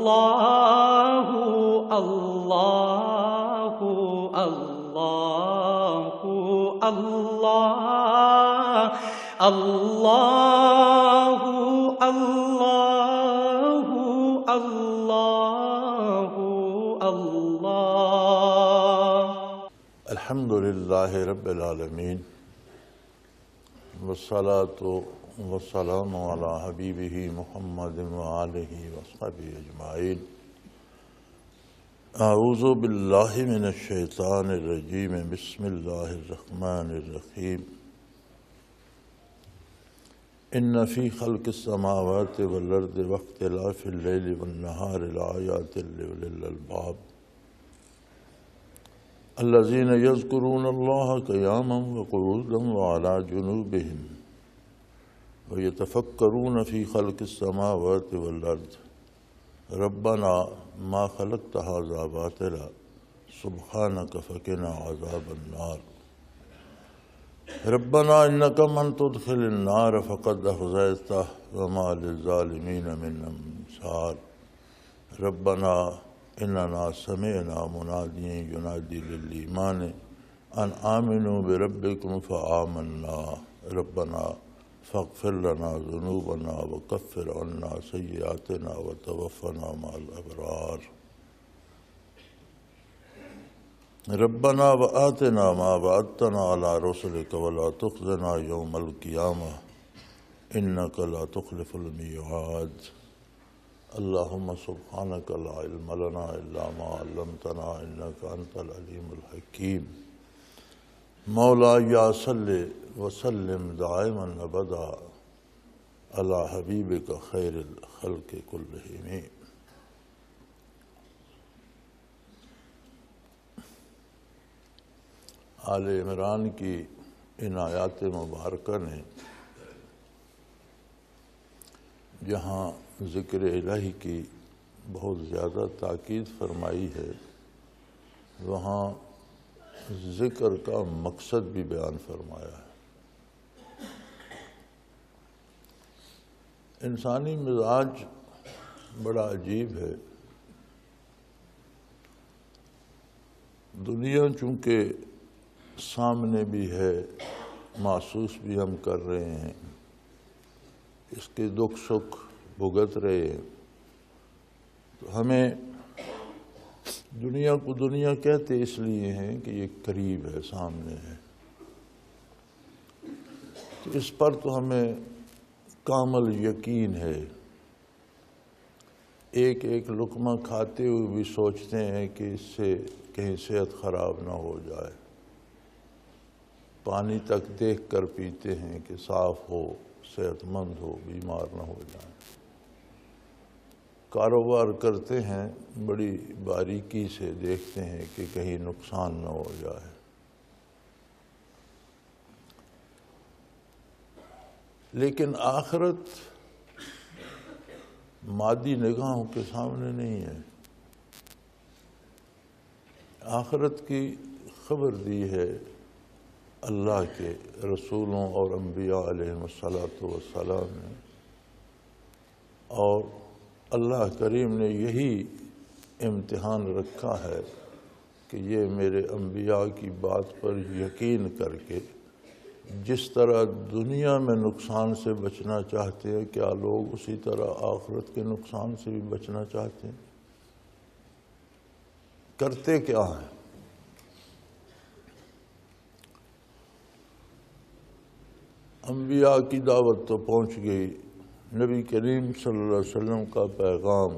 اللہ اللہ اللہ اللہ اللہ اللہ اللہ اللہ۔ الحمد للہ رب العالمین والصلاة والسلام علی حبیبہ محمد وآلہ وصحبہ اجمعین۔ اعوذ باللہ من الشیطان الرجیم، بسم اللہ الرحمن الرحیم۔ ان فی خلق السماوات والارض واختلاف اللیل والنہار لآیات لأولی الألباب الذین یذکرون اللہ قیاما وقعودا وعلی جنوبہم ویتفکرون فی خلق السماوات والارض ربنا ما خلقت ھذا باطلا سبحانک فقنا عذاب النار ربنا انک من تدخل النار فقد اخزیتہ وما للظالمین من انصار ربنا اننا سمعنا منادیا ینادی للایمان ان آمنوا بربکم فآمنا ربنا فاغفر لنا ذنوبنا وکفر عنا سیئاتنا وتوفنا مع الابرار ربنا وآتنا ما وعدتنا على رسلك ولا تخزنا يوم القيامة إنك لا تخلف الميعاد اللهم سبحانك لا علم لنا إلا ما علمتنا إنك أنت العليم الحكيم مولاي صل وسلم دائما أبدا على حبيبك خير الخلق كلهم۔ آل عمران کی ان آیات مبارکہ نے جہاں ذکر الہی کی بہت زیادہ تاکید فرمائی ہے، وہاں ذکر کا مقصد بھی بیان فرمایا ہے۔ انسانی مزاج بڑا عجیب ہے۔ دنیا چونکہ سامنے بھی ہے، محسوس بھی ہم کر رہے ہیں، اس کے دکھ سکھ بھگت رہے ہیں، تو ہمیں دنیا کو دنیا کہتے اس لیے ہیں کہ یہ قریب ہے، سامنے ہے، تو اس پر تو ہمیں کامل یقین ہے۔ ایک ایک لقمہ کھاتے ہوئے بھی سوچتے ہیں کہ اس سے کہیں صحت خراب نہ ہو جائے، پانی تک دیکھ کر پیتے ہیں کہ صاف ہو، صحت مند ہو، بیمار نہ ہو جائیں۔ کاروبار کرتے ہیں، بڑی باریکی سے دیکھتے ہیں کہ کہیں نقصان نہ ہو جائے۔ لیکن آخرت مادی نگاہوں کے سامنے نہیں ہے۔ آخرت کی خبر دی ہے اللہ کے رسولوں اور انبیاء علیہم السلام نے، اور اللہ کریم نے یہی امتحان رکھا ہے کہ یہ میرے انبیاء کی بات پر یقین کر کے جس طرح دنیا میں نقصان سے بچنا چاہتے ہیں، کیا لوگ اسی طرح آخرت کے نقصان سے بھی بچنا چاہتے ہیں؟ کرتے کیا ہیں؟ انبیاء کی دعوت تو پہنچ گئی، نبی کریم صلی اللہ علیہ وسلم کا پیغام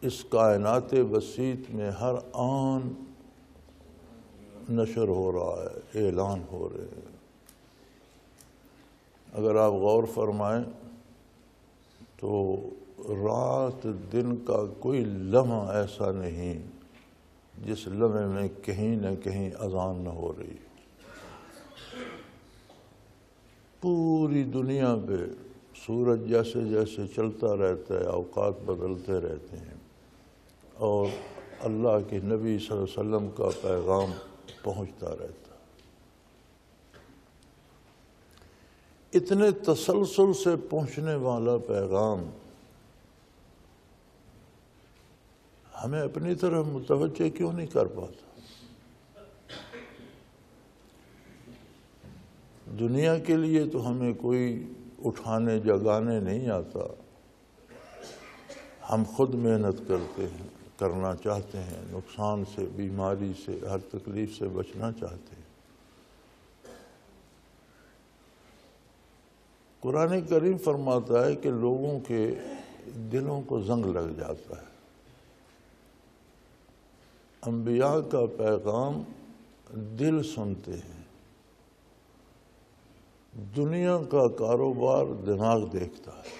اس کائنات وسیط میں ہر آن نشر ہو رہا ہے، اعلان ہو رہے ہیں۔ اگر آپ غور فرمائیں تو رات دن کا کوئی لمحہ ایسا نہیں جس لمحے میں کہیں نہ کہیں اذان نہ ہو رہی۔ پوری دنیا پہ سورج جیسے جیسے چلتا رہتا ہے، اوقات بدلتے رہتے ہیں، اور اللہ کے نبی صلی اللہ علیہ وسلم کا پیغام پہنچتا رہتا ہے۔ اتنے تسلسل سے پہنچنے والا پیغام ہمیں اپنی طرف متوجہ کیوں نہیں کر پاتا؟ دنیا کے لیے تو ہمیں کوئی اٹھانے جگانے نہیں آتا، ہم خود محنت کرتے ہیں، کرنا چاہتے ہیں، نقصان سے، بیماری سے، ہر تکلیف سے بچنا چاہتے ہیں۔ قرآن کریم فرماتا ہے کہ لوگوں کے دلوں کو زنگ لگ جاتا ہے۔ انبیاء کا پیغام دل سنتے ہیں، دنیا کا کاروبار دماغ دیکھتا ہے۔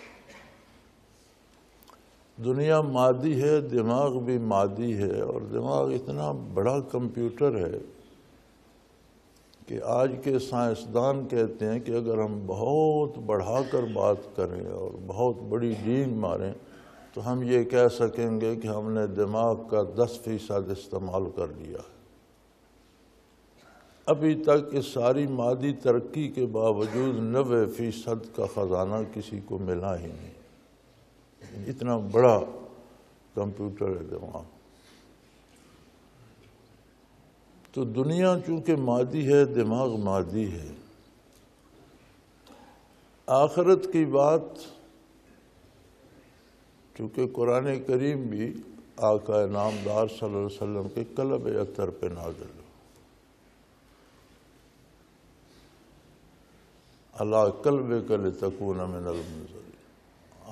دنیا مادی ہے، دماغ بھی مادی ہے، اور دماغ اتنا بڑا کمپیوٹر ہے کہ آج کے سائنسدان کہتے ہیں کہ اگر ہم بہت بڑھا کر بات کریں اور بہت بڑی ڈینگ ماریں تو ہم یہ کہہ سکیں گے کہ ہم نے دماغ کا 10% استعمال کر لیا ہے۔ ابھی تک اس ساری مادی ترقی کے باوجود 90% کا خزانہ کسی کو ملا ہی نہیں۔ اتنا بڑا کمپیوٹر ہے دماغ۔ تو دنیا چونکہ مادی ہے، دماغ مادی ہے۔ آخرت کی بات چونکہ قرآن کریم بھی آقا نامدار صلی اللہ علیہ وسلم کے قلب اطہر پہ نازل ہو، علی قلبک لتکون من المنذرین،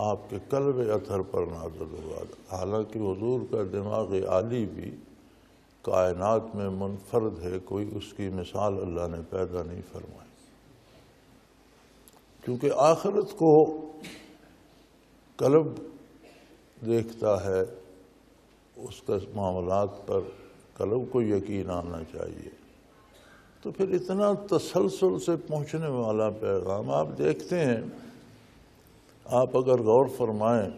آپ کے قلب اطہر پر نازل ہوا۔ حالانکہ حضور کا دماغ عالی بھی کائنات میں منفرد ہے، کوئی اس کی مثال اللہ نے پیدا نہیں فرمائی۔ کیونکہ آخرت کو قلب دیکھتا ہے، اس کا معاملات پر قلب کو یقین آنا چاہیے۔ تو پھر اتنا تسلسل سے پہنچنے والا پیغام آپ دیکھتے ہیں، آپ اگر غور فرمائیں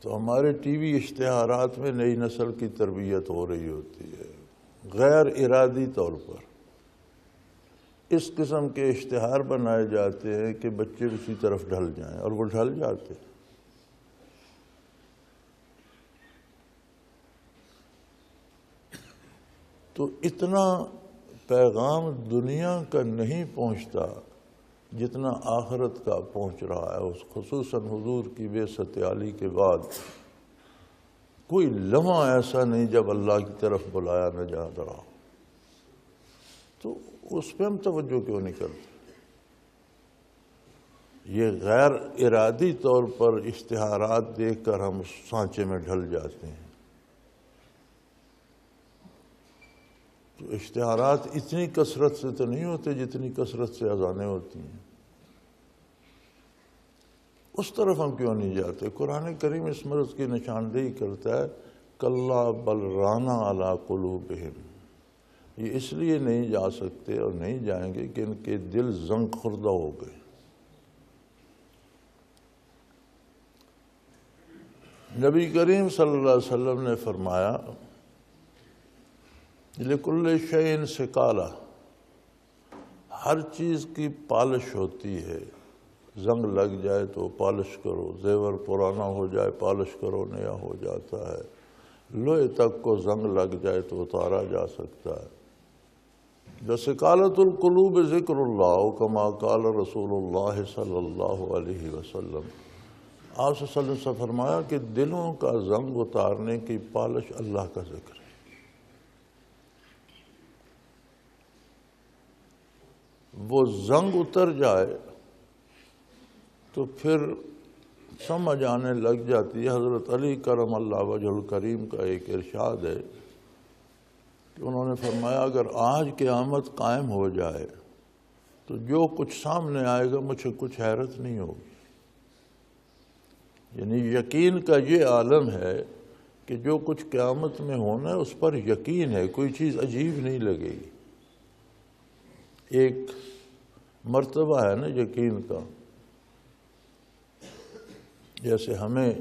تو ہمارے ٹی وی اشتہارات میں نئی نسل کی تربیت ہو رہی ہوتی ہے، غیر ارادی طور پر اس قسم کے اشتہار بنائے جاتے ہیں کہ بچے اسی طرف ڈھل جائیں، اور وہ ڈھل جاتے ہیں۔ تو اتنا پیغام دنیا کا نہیں پہنچتا جتنا آخرت کا پہنچ رہا ہے۔ اس خصوصاً حضور کی بعثت عالی کے بعد کوئی لمحہ ایسا نہیں جب اللہ کی طرف بلایا نہ جا رہا، تو اس پہ ہم توجہ کیوں نہیں کرتے؟ یہ غیر ارادی طور پر اشتہارات دیکھ کر ہم اس سانچے میں ڈھل جاتے ہیں۔ تو اشتہارات اتنی کثرت سے تو نہیں ہوتے جتنی کثرت سے اذانیں ہوتی ہیں۔ اس طرف ہم کیوں نہیں جاتے؟ قرآن کریم اس مرض کی نشاندہی کرتا ہے، کَلَّا بَلْ رَانَ عَلَىٰ قُلُوبِهِمْ، یہ اس لیے نہیں جا سکتے اور نہیں جائیں گے کہ ان کے دل زنگ خوردہ ہو گئے۔ نبی کریم صلی اللہ علیہ وسلم نے فرمایا، لِكُلِّ شَيْءٍ سِقَالَةٌ، ہر چیز کی پالش ہوتی ہے۔ زنگ لگ جائے تو پالش کرو، زیور پرانا ہو جائے پالش کرو، نیا ہو جاتا ہے۔ لوہے تک کو زنگ لگ جائے تو اتارا جا سکتا ہے۔ جو سقالۃ القلوب ذکر اللہ، کما قال رسول اللہ صلی اللہ علیہ وسلم، آپ صلی اللہ علیہ وسلم سے فرمایا کہ دلوں کا زنگ اتارنے کی پالش اللہ کا ذکر ہے۔ وہ زنگ اتر جائے تو پھر سمجھ آنے لگ جاتی ہے۔ حضرت علی کرم اللہ وجہ الکریم کا ایک ارشاد ہے کہ انہوں نے فرمایا، اگر آج قیامت قائم ہو جائے تو جو کچھ سامنے آئے گا مجھے کچھ حیرت نہیں ہوگی۔ یعنی یقین کا یہ عالم ہے کہ جو کچھ قیامت میں ہونا ہے اس پر یقین ہے، کوئی چیز عجیب نہیں لگے گی۔ ایک مرتبہ ہے نا یقین کا، جیسے ہمیں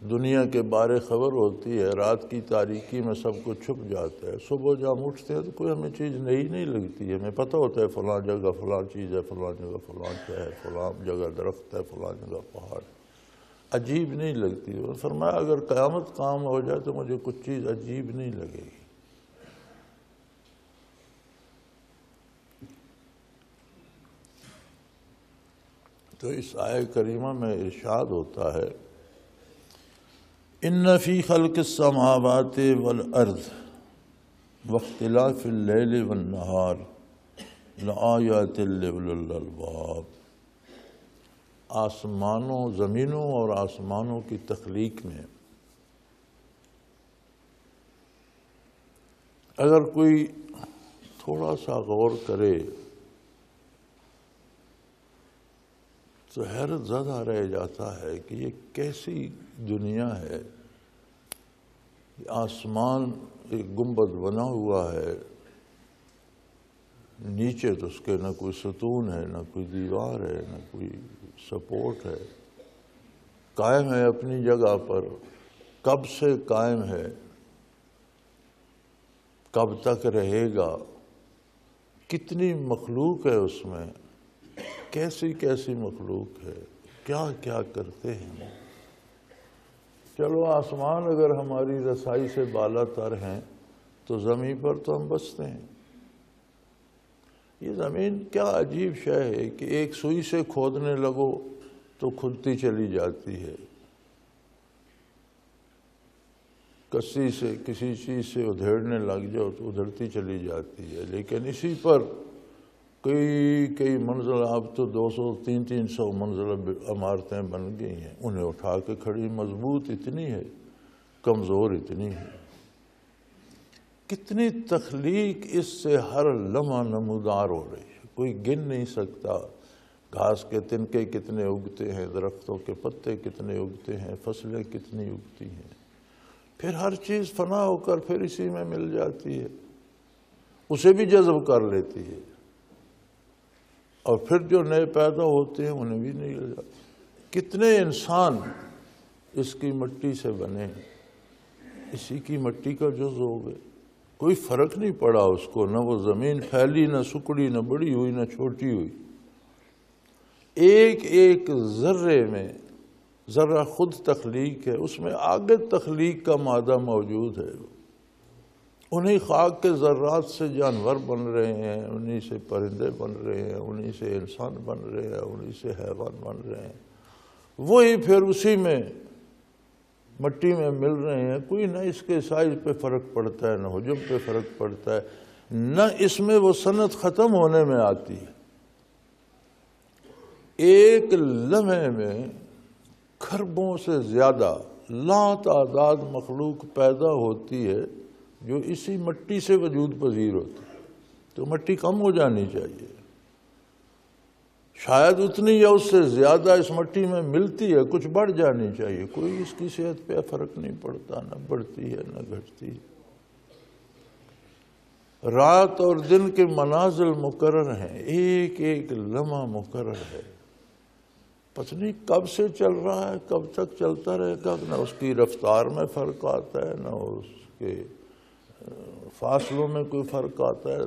دنیا کے بارے خبر ہوتی ہے، رات کی تاریکی میں سب کچھ چھپ جاتا ہے، صبح جب اٹھتے ہیں تو کوئی ہمیں چیز نئی نہیں لگتی ہے، ہمیں پتہ ہوتا ہے فلاں جگہ فلاں چیز ہے، فلاں جگہ فلاں ہے، فلاں جگہ درخت ہے، فلاں جگہ پہاڑ ہے۔ عجیب نہیں لگتی. اور فرمایا اگر قیامت قائم ہو جائے تو مجھے کچھ چیز عجیب نہیں لگے گی. تو اس آیہ کریمہ میں ارشاد ہوتا ہے ان فی خلق السماوات والارض واختلاف اللیل والنہار لآیات لأولی الالباب. آسمانوں، زمینوں اور آسمانوں کی تخلیق میں اگر کوئی تھوڑا سا غور کرے تو حیرت زدہ رہ جاتا ہے کہ یہ کیسی دنیا ہے. آسمان ایک گنبد بنا ہوا ہے، نیچے تو اس کے نہ کوئی ستون ہے، نہ کوئی دیوار ہے، نہ کوئی سپورٹ ہے، قائم ہے اپنی جگہ پر. کب سے قائم ہے، کب تک رہے گا، کتنی مخلوق ہے اس میں، کیسی کیسی مخلوق ہے، کیا کیا کرتے ہیں. چلو آسمان اگر ہماری رسائی سے بالا تر ہیں تو زمین پر تو ہم بستے ہیں. یہ زمین کیا عجیب شے ہے کہ ایک سوئی سے کھودنے لگو تو کھدتی چلی جاتی ہے، کسی سے کسی چیز سے ادھیڑنے لگ جاؤ تو ادھڑتی چلی جاتی ہے. لیکن اسی پر کئی منزل، اب تو 200-300 منزل عمارتیں بن گئی ہیں، انہیں اٹھا کے کھڑی، مضبوط اتنی ہے، کمزور اتنی ہے. کتنی تخلیق اس سے ہر لمحہ نمودار ہو رہی ہے، کوئی گن نہیں سکتا. گھاس کے تنکے کتنے اگتے ہیں، درختوں کے پتے کتنے اگتے ہیں، فصلیں کتنی اگتی ہیں. پھر ہر چیز فنا ہو کر پھر اسی میں مل جاتی ہے، اسے بھی جذب کر لیتی ہے، اور پھر جو نئے پیدا ہوتے ہیں انہیں بھی نہیں لے جاتے. کتنے انسان اس کی مٹی سے بنے، اسی کی مٹی کا جز ہو گئے. کوئی فرق نہیں پڑا اس کو، نہ وہ زمین پھیلی، نہ سکڑی، نہ بڑی ہوئی، نہ چھوٹی ہوئی. ایک ایک ذرے میں ذرہ خود تخلیق ہے، اس میں آگے تخلیق کا مادہ موجود ہے. انہی خاک کے ذرات سے جانور بن رہے ہیں، انہی سے پرندے بن رہے ہیں، انہی سے انسان بن رہے ہیں، انہی سے حیوان بن رہے ہیں. وہی پھر اسی میں مٹی میں مل رہے ہیں. کوئی نہ اس کے سائز پہ فرق پڑتا ہے، نہ حجم پہ فرق پڑتا ہے، نہ اس میں وہ صنعت ختم ہونے میں آتی ہے. ایک لمحے میں کھربوں سے زیادہ لاتعداد مخلوق پیدا ہوتی ہے جو اسی مٹی سے وجود پذیر ہوتی ہے. تو مٹی کم ہو جانی چاہیے، شاید اتنی یا اس سے زیادہ اس مٹی میں ملتی ہے، کچھ بڑھ جانی چاہیے. کوئی اس کی صحت پہ فرق نہیں پڑتا، نہ بڑھتی ہے نہ گھٹتی ہے. رات اور دن کے منازل مقرر ہیں، ایک ایک لمحہ مقرر ہے. پتہ نہیں کب سے چل رہا ہے، کب تک چلتا رہے گا. نہ اس کی رفتار میں فرق آتا ہے، نہ اس کے فاصلوں میں کوئی فرق آتا ہے.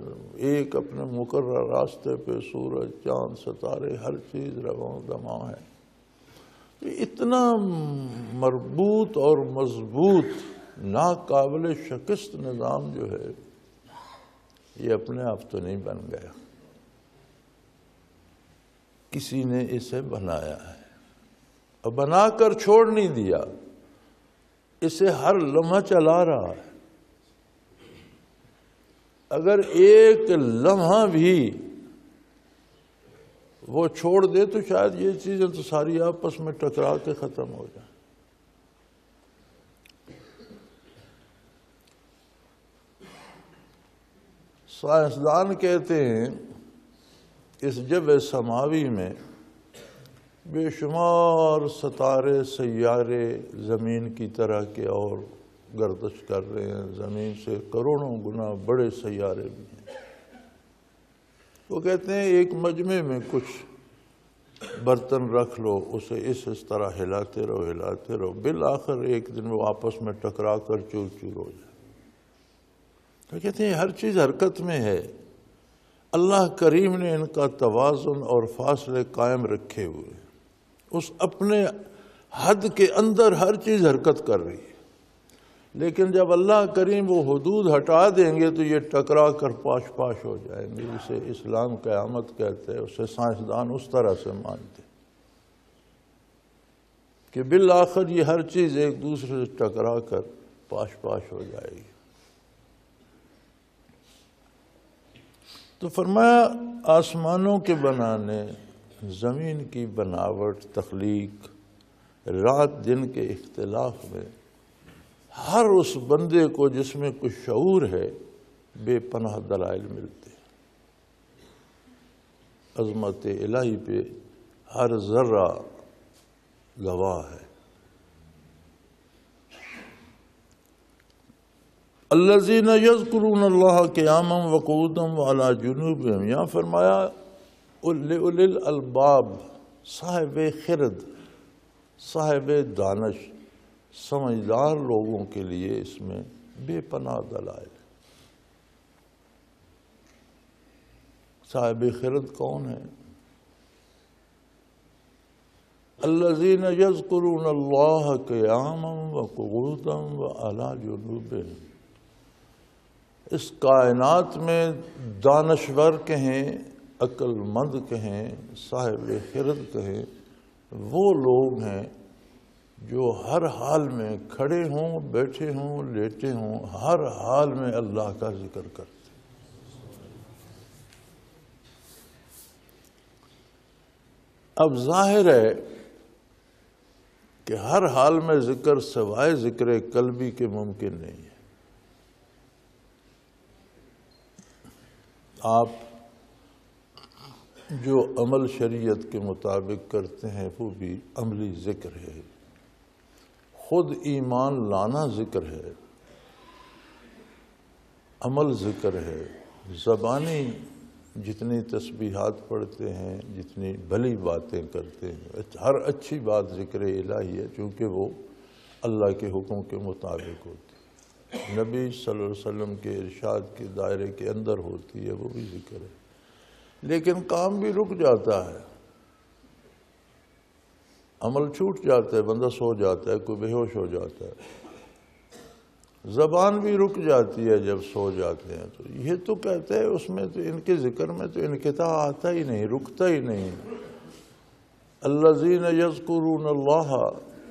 ایک اپنے مقرر راستے پہ سورج، چاند، ستارے، ہر چیز رواں دماں ہے. اتنا مربوط اور مضبوط ناقابل شکست نظام جو ہے یہ اپنے آپ تو نہیں بن گیا، کسی نے اسے بنایا ہے اور بنا کر چھوڑ نہیں دیا، اسے ہر لمحہ چلا رہا ہے. اگر ایک لمحہ بھی وہ چھوڑ دے تو شاید یہ چیزیں تو ساری آپس میں ٹکرا کے ختم ہو جائیں. سائنسدان کہتے ہیں اس جبہ سماوی میں بے شمار ستارے، سیارے زمین کی طرح کے اور گردش کر رہے ہیں. زمین سے کروڑوں گنا بڑے سیارے بھی ہیں. وہ کہتے ہیں ایک مجمع میں کچھ برتن رکھ لو، اسے اس طرح ہلاتے رہو، بالآخر ایک دن وہ آپس میں ٹکرا کر چور چور ہو جائے. تو کہتے ہیں ہر چیز حرکت میں ہے. اللہ کریم نے ان کا توازن اور فاصلے قائم رکھے ہوئے. اس اپنے حد کے اندر ہر چیز حرکت کر رہی ہے، لیکن جب اللہ کریم وہ حدود ہٹا دیں گے تو یہ ٹکرا کر پاش پاش ہو جائیں گے۔ اسے اسلام قیامت کہتے ہیں، اسے سائنسدان اس طرح سے مانتے کہ بالآخر یہ ہر چیز ایک دوسرے سے ٹکرا کر پاش پاش ہو جائے گی۔ تو فرمایا آسمانوں کے بنانے، زمین کی بناوٹ، تخلیق، رات دن کے اختلاف میں ہر اس بندے کو جس میں کچھ شعور ہے بے پناہ دلائل ملتے ہیں۔ عظمت الہی پہ ہر ذرہ گواہ ہے۔ الذین یذکرون اللہ قیاما وقعودا وعلی جنوبہم، یہاں فرمایا اولی الالباب، صاحب خرد، صاحب دانش، سمجھدار لوگوں کے لیے اس میں بے پناہ دلائل۔ صاحب خرد کون ہے؟ الذین یذکرون اللہ قیاما وقعودا وعلی جنوبہم، اس کائنات میں دانشور کہیں، عقل مند کہیں، صاحب خرد کہیں، وہ لوگ ہیں جو ہر حال میں کھڑے ہوں، بیٹھے ہوں، لیٹے ہوں، ہر حال میں اللہ کا ذکر کرتے ہیں۔ اب ظاہر ہے کہ ہر حال میں ذکر سوائے ذکر قلبی کے ممکن نہیں ہے۔ آپ جو عمل شریعت کے مطابق کرتے ہیں وہ بھی عملی ذکر ہے، خود ایمان لانا ذکر ہے، عمل ذکر ہے، زبانی جتنی تسبیحات پڑھتے ہیں، جتنی بھلی باتیں کرتے ہیں، ہر اچھی بات ذکر الہی ہے، چونکہ وہ اللہ کے حکم کے مطابق ہوتی ہے، نبی صلی اللہ علیہ وسلم کے ارشاد کے دائرے کے اندر ہوتی ہے، وہ بھی ذکر ہے۔ لیکن کام بھی رک جاتا ہے، عمل چھوٹ جاتا ہے، بندہ سو جاتا ہے، کوئی بے ہوش ہو جاتا ہے، زبان بھی رک جاتی ہے جب سو جاتے ہیں، تو یہ تو کہتے ہیں اس میں تو ان کے ذکر میں تو انقطاع آتا ہی نہیں، رکتا ہی نہیں۔ الذین یذکرون اللہ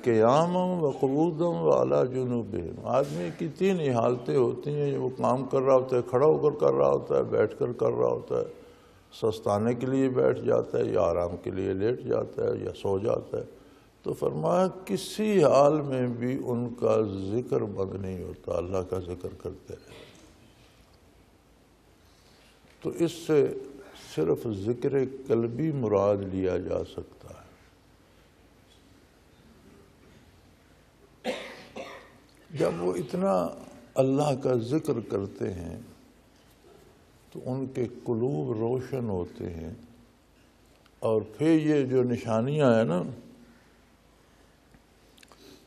قیاما وقعودا وعلی جنوبہم، آدمی کی تین ہی حالتیں ہوتی ہیں، وہ کام کر رہا ہوتا ہے، کھڑا ہو کر کر رہا ہوتا ہے، بیٹھ کر کر رہا ہوتا ہے، سستانے کے لیے بیٹھ جاتا ہے، یا آرام کے لیے لیٹ جاتا ہے، یا سو جاتا ہے۔ تو فرمایا کسی حال میں بھی ان کا ذکر بند نہیں ہوتا، اللہ کا ذکر کرتے رہے۔ تو اس سے صرف ذکر قلبی مراد لیا جا سکتا ہے۔ جب وہ اتنا اللہ کا ذکر کرتے ہیں تو ان کے قلوب روشن ہوتے ہیں، اور پھر یہ جو نشانیاں ہیں نا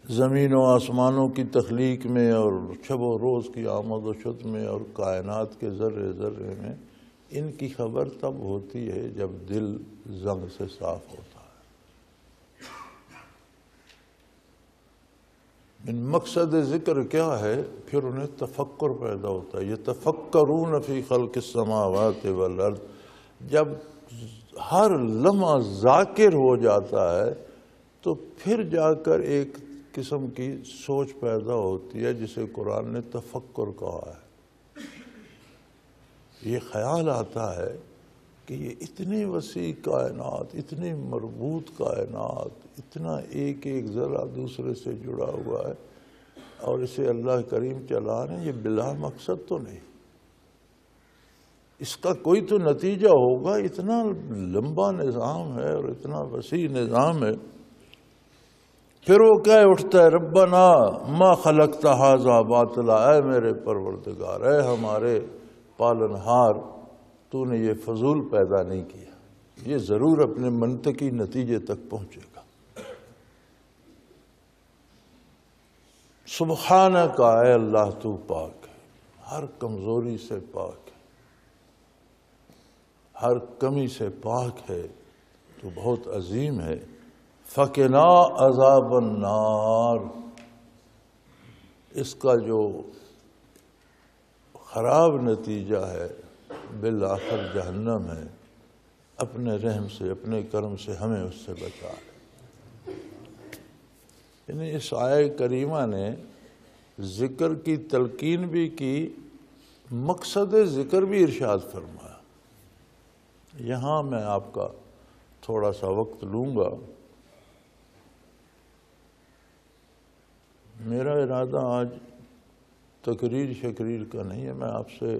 زمین و آسمانوں کی تخلیق میں، اور شب و روز کی آمد و شد میں، اور کائنات کے ذرے ذرے میں، ان کی خبر تب ہوتی ہے جب دل زنگ سے صاف ہوتا ہے۔ مقصد ذکر کیا ہے؟ پھر انہیں تفکر پیدا ہوتا ہے، یتفکرون فی خلق السماوات والارض۔ جب ہر لمحہ ذاکر ہو جاتا ہے تو پھر جا کر ایک قسم کی سوچ پیدا ہوتی ہے جسے قرآن نے تفکر کہا ہے۔ یہ خیال آتا ہے کہ یہ اتنی وسیع کائنات، اتنی مربوط کائنات، اتنا ایک ایک ذرہ دوسرے سے جڑا ہوا ہے، اور اسے اللہ کریم چلا رہے ہیں، یہ بلا مقصد تو نہیں، اس کا کوئی تو نتیجہ ہوگا۔ اتنا لمبا نظام ہے اور اتنا وسیع نظام ہے۔ پھر وہ کہہ اٹھتا ہے ربنا ما خلقت ھذا باطلا، اے میرے پروردگار، اے ہمارے پالنہار، تو نے یہ فضول پیدا نہیں کیا، یہ ضرور اپنے منطقی نتیجے تک پہنچے گا۔ سبحانک، اے اللہ تو پاک ہے، ہر کمزوری سے پاک ہے، ہر کمی سے پاک ہے، تو بہت عظیم ہے۔ فقنا عذاب النار، اس کا جو خراب نتیجہ ہے بالآخر جہنم ہے، اپنے رحم سے اپنے کرم سے ہمیں اس سے بچا۔ یعنی اس آیہ کریمہ نے ذکر کی تلقین بھی کی، مقصد ذکر بھی ارشاد فرمایا۔ یہاں میں آپ کا تھوڑا سا وقت لوں گا۔ میرا ارادہ آج تقریر شکریر کا نہیں ہے، میں آپ سے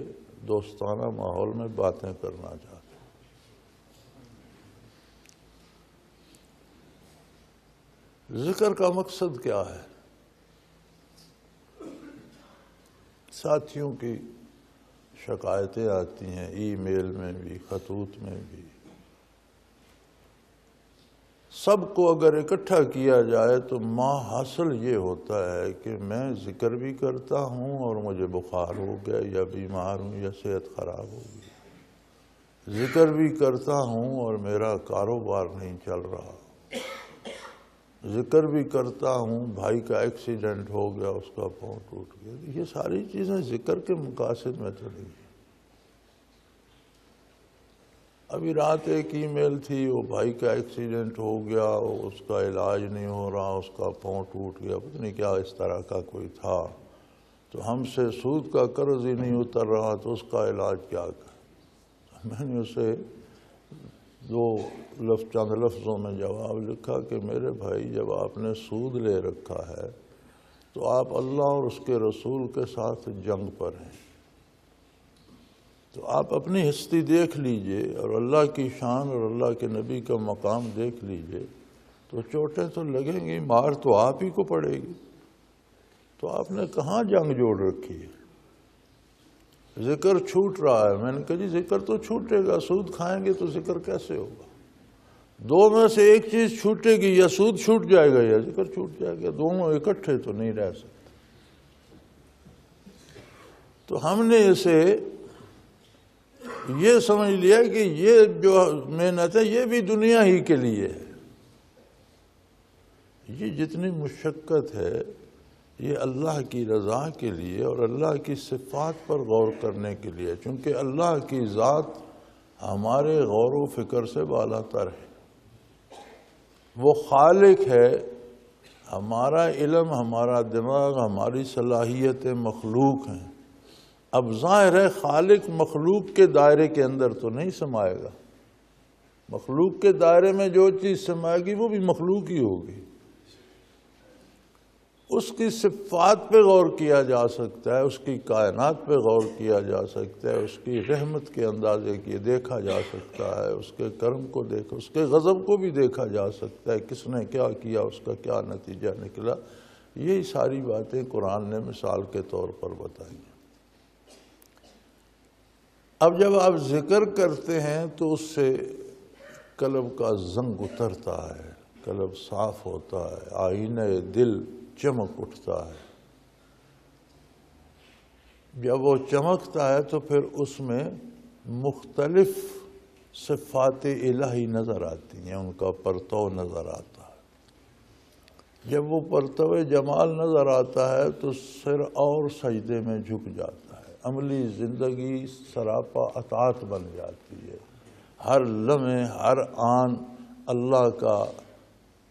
دوستانہ ماحول میں باتیں کرنا چاہتا ہوں۔ ذکر کا مقصد کیا ہے؟ ساتھیوں کی شکایتیں آتی ہیں، ای میل میں بھی، خطوط میں بھی۔ سب کو اگر اکٹھا کیا جائے تو حاصل یہ ہوتا ہے کہ میں ذکر بھی کرتا ہوں اور مجھے بخار ہو گیا یا بیمار ہوں یا صحت خراب ہو گئی، ذکر بھی کرتا ہوں اور میرا کاروبار نہیں چل رہا، ذکر بھی کرتا ہوں بھائی کا ایکسیڈنٹ ہو گیا، اس کا پاؤں ٹوٹ گیا۔ یہ ساری چیزیں ذکر کے مقاصد میں تو نہیں۔ ابھی رات ایک ای میل تھی، وہ بھائی کا ایکسیڈنٹ ہو گیا، اس کا علاج نہیں ہو رہا، اس کا پاؤں ٹوٹ گیا، پتہ نہیں کیا اس طرح کا کوئی تھا، تو ہم سے سود کا قرض ہی نہیں اتر رہا، تو اس کا علاج کیا کر۔ میں نے اسے چند لفظوں میں جواب لکھا کہ میرے بھائی، جب آپ نے سود لے رکھا ہے تو آپ اللہ اور اس کے رسول کے ساتھ جنگ پر ہیں، تو آپ اپنی ہستی دیکھ لیجئے اور اللہ کی شان اور اللہ کے نبی کا مقام دیکھ لیجئے، تو چوٹیں تو لگیں گی، مار تو آپ ہی کو پڑے گی، تو آپ نے کہاں جنگ جوڑ رکھی ہے؟ ذکر چھوٹ رہا ہے۔ میں نے کہا جی ذکر تو چھوٹے گا، سود کھائیں گے تو ذکر کیسے ہوگا؟ دو میں سے ایک چیز چھوٹے گی، یا سود چھوٹ جائے گا یا ذکر چھوٹ جائے گا، دونوں اکٹھے تو نہیں رہ سکتے۔ تو ہم نے اسے یہ سمجھ لیا کہ یہ جو محنت ہے یہ بھی دنیا ہی کے لیے ہے، یہ جتنی مشقت ہے یہ اللہ کی رضا کے لیے اور اللہ کی صفات پر غور کرنے کے لیے، چونکہ اللہ کی ذات ہمارے غور و فکر سے بالا تر ہے، وہ خالق ہے، ہمارا علم، ہمارا دماغ، ہماری صلاحیتیں مخلوق ہیں۔ اب ظاہر ہے خالق مخلوق کے دائرے کے اندر تو نہیں سمائے گا، مخلوق کے دائرے میں جو چیز سمائے گی وہ بھی مخلوق ہی ہوگی۔ اس کی صفات پہ غور کیا جا سکتا ہے، اس کی کائنات پہ غور کیا جا سکتا ہے، اس کی رحمت کے اندازے کی دیکھا جا سکتا ہے، اس کے کرم کو دیکھا، اس کے غضب کو بھی دیکھا جا سکتا ہے، کس نے کیا کیا، اس کا کیا نتیجہ نکلا۔ یہی ساری باتیں قرآن نے مثال کے طور پر بتائی۔ اب جب آپ ذکر کرتے ہیں تو اس سے قلب کا زنگ اترتا ہے، قلب صاف ہوتا ہے، آئینہ دل چمک اٹھتا ہے۔ جب وہ چمکتا ہے تو پھر اس میں مختلف صفات الہی نظر آتی ہیں، ان کا پرتو نظر آتا ہے۔ جب وہ پرتو جمال نظر آتا ہے تو سر اور سجدے میں جھک جاتا ہے، عملی زندگی سراپا اطاعت بن جاتی ہے، ہر لمحے ہر آن اللہ کا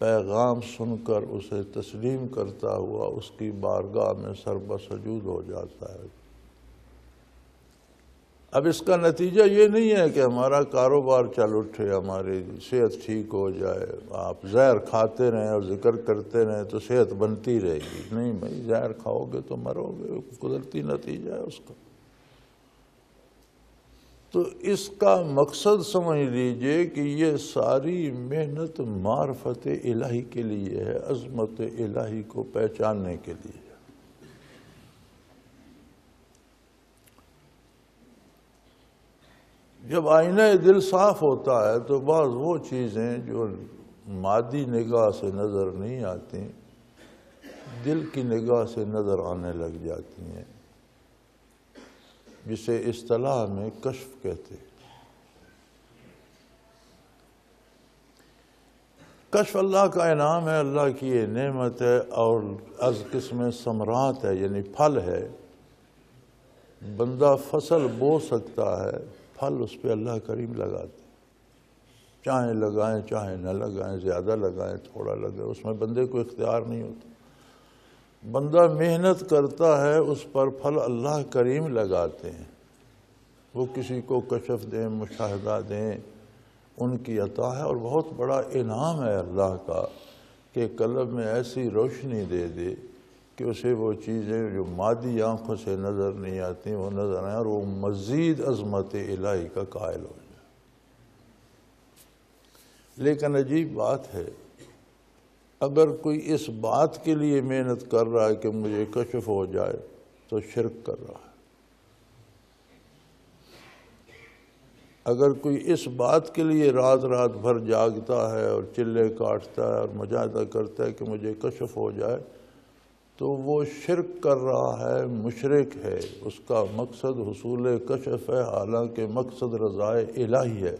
پیغام سن کر اسے تسلیم کرتا ہوا اس کی بارگاہ میں سر بسجود ہو جاتا ہے۔ اب اس کا نتیجہ یہ نہیں ہے کہ ہمارا کاروبار چل اٹھے، ہماری صحت ٹھیک ہو جائے، آپ زہر کھاتے رہیں اور ذکر کرتے رہیں تو صحت بنتی رہے گی۔ نہیں بھائی، زہر کھاؤ گے تو مرو گے، قدرتی نتیجہ ہے اس کا۔ تو اس کا مقصد سمجھ لیجئے کہ یہ ساری محنت معرفت الہی کے لیے ہے، عظمت الہی کو پہچاننے کے لیے۔ جب آئینہ دل صاف ہوتا ہے تو بعض وہ چیزیں جو مادی نگاہ سے نظر نہیں آتی دل کی نگاہ سے نظر آنے لگ جاتی ہیں، جسے اصطلاح میں کشف کہتے ہیں۔ کشف اللہ کا انعام ہے، اللہ کی یہ نعمت ہے، اور از قسم ثمرات ہے، یعنی پھل ہے۔ بندہ فصل بو سکتا ہے، پھل اس پہ اللہ کریم لگاتے، چاہے لگائیں چاہے نہ لگائیں، زیادہ لگائیں تھوڑا لگائیں، اس میں بندے کو اختیار نہیں ہوتا۔ بندہ محنت کرتا ہے، اس پر پھل اللہ کریم لگاتے ہیں۔ وہ کسی کو کشف دیں، مشاہدہ دیں، ان کی عطا ہے، اور بہت بڑا انعام ہے اللہ کا کہ قلب میں ایسی روشنی دے دے کہ اسے وہ چیزیں جو مادی آنکھوں سے نظر نہیں آتی وہ نظر آئیں، اور وہ مزید عظمت الہی کا قائل ہو جائے۔ لیکن عجیب بات ہے، اگر کوئی اس بات کے لیے محنت کر رہا ہے کہ مجھے کشف ہو جائے تو شرک کر رہا ہے۔ اگر کوئی اس بات کے لیے رات رات بھر جاگتا ہے اور چلے کاٹتا ہے اور مجاہدہ کرتا ہے کہ مجھے کشف ہو جائے تو وہ شرک کر رہا ہے، مشرک ہے، اس کا مقصد حصول کشف ہے، حالانکہ مقصد رضائے الہی ہے۔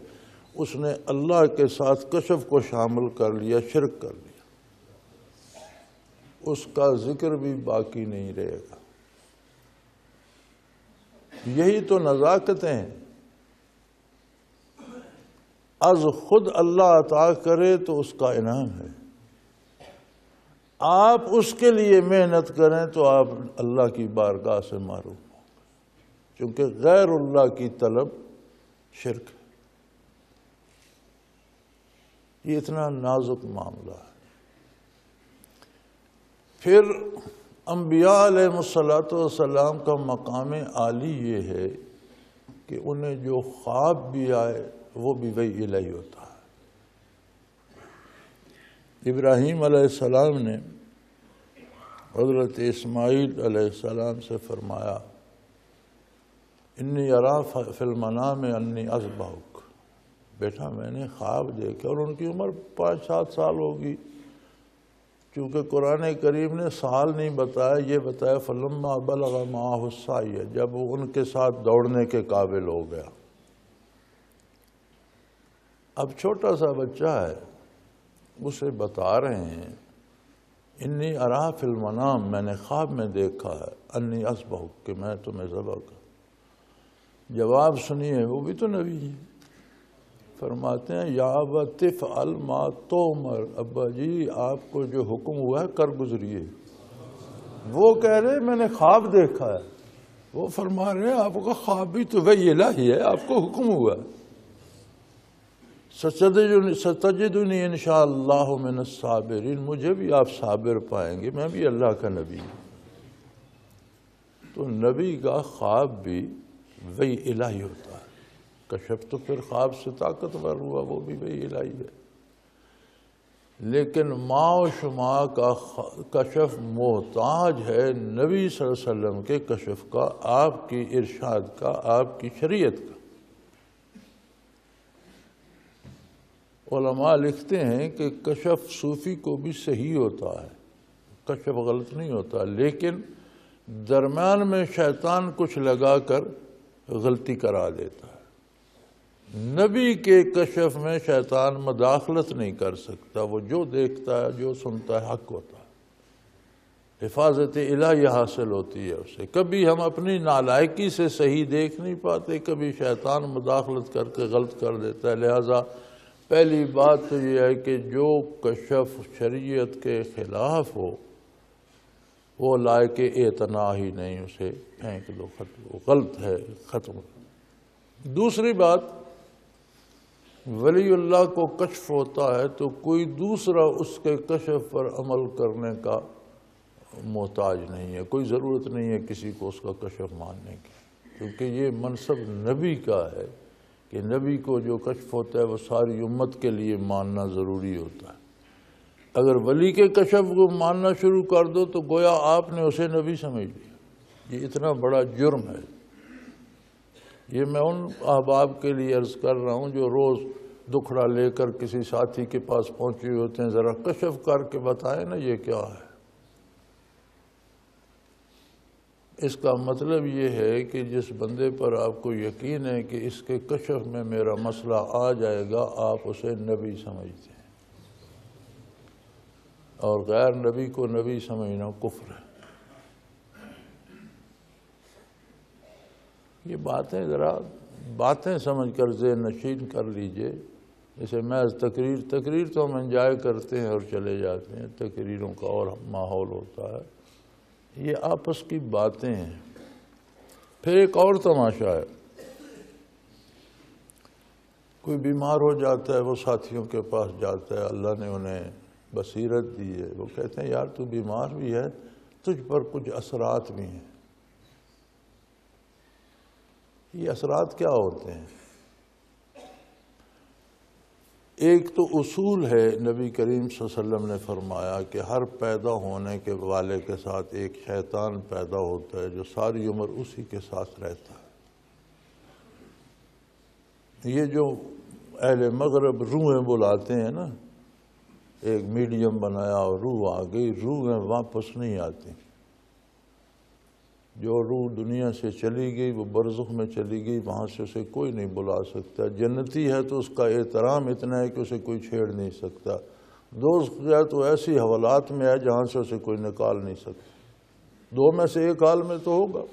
اس نے اللہ کے ساتھ کشف کو شامل کر لیا، شرک کر لیا، اس کا ذکر بھی باقی نہیں رہے گا۔ یہی تو نزاکتیں ہیں۔ از خود اللہ عطا کرے تو اس کا انعام ہے، آپ اس کے لیے محنت کریں تو آپ اللہ کی بارگاہ سے محروم ہوں گے، چونکہ غیر اللہ کی طلب شرک ہے۔ یہ اتنا نازک معاملہ ہے۔ پھر انبیاء علیہ السلام کا مقام عالی یہ ہے کہ انہیں جو خواب بھی آئے وہ بھی وحی الہی ہوتا ہے۔ ابراہیم علیہ السلام نے حضرت اسماعیل علیہ السلام سے فرمایا، انی ارا فی المنام انی اذبحک، بیٹا میں نے خواب دیکھا، اور ان کی عمر 5-7 سال ہوگی، چونکہ قرآن کریم نے سال نہیں بتایا، یہ بتایا فلما بلغ معہ السعی، جب وہ ان کے ساتھ دوڑنے کے قابل ہو گیا۔ اب چھوٹا سا بچہ ہے، اسے بتا رہے ہیں انی ارا فی المنام، میں نے خواب میں دیکھا ہے، انی اذبحک، کہ میں تمہیں ذبح کروں۔ جواب سنیے، وہ بھی تو نبی ہے، فرماتے ہیں یا ابت افعل ما تؤمر، ابا جی آپ کو جو حکم ہوا ہے کر گزریے۔ وہ کہہ رہے میں نے خواب دیکھا ہے، وہ فرما رہے ہیں آپ کا خواب بھی تو وحی الہی ہے، آپ کو حکم ہوا ہے۔ ستجدنی انشاءاللہ من الصابرین، مجھے بھی آپ صابر پائیں گے، میں بھی اللہ کا نبی ہوں۔ تو نبی کا خواب بھی وحی الہی ہوتا ہے، کشف تو پھر خواب سے طاقتور ہوا، وہ بھی وحی الہی ہے۔ لیکن ما و شما کا کشف محتاج ہے نبی صلی اللہ علیہ وسلم کے کشف کا، آپ کی ارشاد کا، آپ کی شریعت کا۔ علماء لکھتے ہیں کہ کشف صوفی کو بھی صحیح ہوتا ہے، کشف غلط نہیں ہوتا، لیکن درمیان میں شیطان کچھ لگا کر غلطی کرا دیتا ہے۔ نبی کے کشف میں شیطان مداخلت نہیں کر سکتا، وہ جو دیکھتا ہے جو سنتا ہے حق ہوتا ہے، حفاظت الہی حاصل ہوتی ہے اسے۔ کبھی ہم اپنی نالائکی سے صحیح دیکھ نہیں پاتے، کبھی شیطان مداخلت کر کے غلط کر دیتا ہے۔ لہذا پہلی بات تو یہ ہے کہ جو کشف شریعت کے خلاف ہو وہ لائق اعتنا ہی نہیں، اسے پھینک دو، وہ غلط ہے، ختم۔ دوسری بات، ولی اللہ کو کشف ہوتا ہے تو کوئی دوسرا اس کے کشف پر عمل کرنے کا محتاج نہیں ہے، کوئی ضرورت نہیں ہے کسی کو اس کا کشف ماننے کی، کیونکہ یہ منصب نبی کا ہے کہ نبی کو جو کشف ہوتا ہے وہ ساری امت کے لیے ماننا ضروری ہوتا ہے۔ اگر ولی کے کشف کو ماننا شروع کر دو تو گویا آپ نے اسے نبی سمجھ لیا، یہ اتنا بڑا جرم ہے۔ یہ میں ان احباب کے لیے عرض کر رہا ہوں جو روز دکھڑا لے کر کسی ساتھی کے پاس پہنچے ہوتے ہیں، ذرا کشف کر کے بتائیں نا یہ کیا ہے۔ اس کا مطلب یہ ہے کہ جس بندے پر آپ کو یقین ہے کہ اس کے کشف میں میرا مسئلہ آ جائے گا، آپ اسے نبی سمجھتے ہیں۔ اور غیر نبی کو نبی سمجھنا کفر ہے۔ یہ باتیں ذرا باتیں سمجھ کر ذہن نشین کر لیجئے۔ جیسے محض تقریر تو ہم انجوائے کرتے ہیں اور چلے جاتے ہیں، تقریروں کا اور ماحول ہوتا ہے، یہ آپس کی باتیں ہیں۔ پھر ایک اور تماشا ہے، کوئی بیمار ہو جاتا ہے، وہ ساتھیوں کے پاس جاتا ہے، اللہ نے انہیں بصیرت دی ہے، وہ کہتے ہیں یار تو بیمار بھی ہے، تجھ پر کچھ اثرات بھی ہیں۔ یہ اثرات کیا ہوتے ہیں؟ ایک تو اصول ہے، نبی کریم صلی اللہ علیہ وسلم نے فرمایا کہ ہر پیدا ہونے کے والے کے ساتھ ایک شیطان پیدا ہوتا ہے جو ساری عمر اسی کے ساتھ رہتا ہے۔ یہ جو اہل مغرب روحیں بلاتے ہیں نا، ایک میڈیم بنایا اور روح آ گئی، روحیں واپس نہیں آتی۔ جو روح دنیا سے چلی گئی وہ برزخ میں چلی گئی، وہاں سے اسے کوئی نہیں بلا سکتا۔ جنتی ہے تو اس کا احترام اتنا ہے کہ اسے کوئی چھیڑ نہیں سکتا، دوزخ ہے تو ایسی حوالات میں ہے جہاں سے اسے کوئی نکال نہیں سکتا۔ دو میں سے ایک حال میں تو ہوگا۔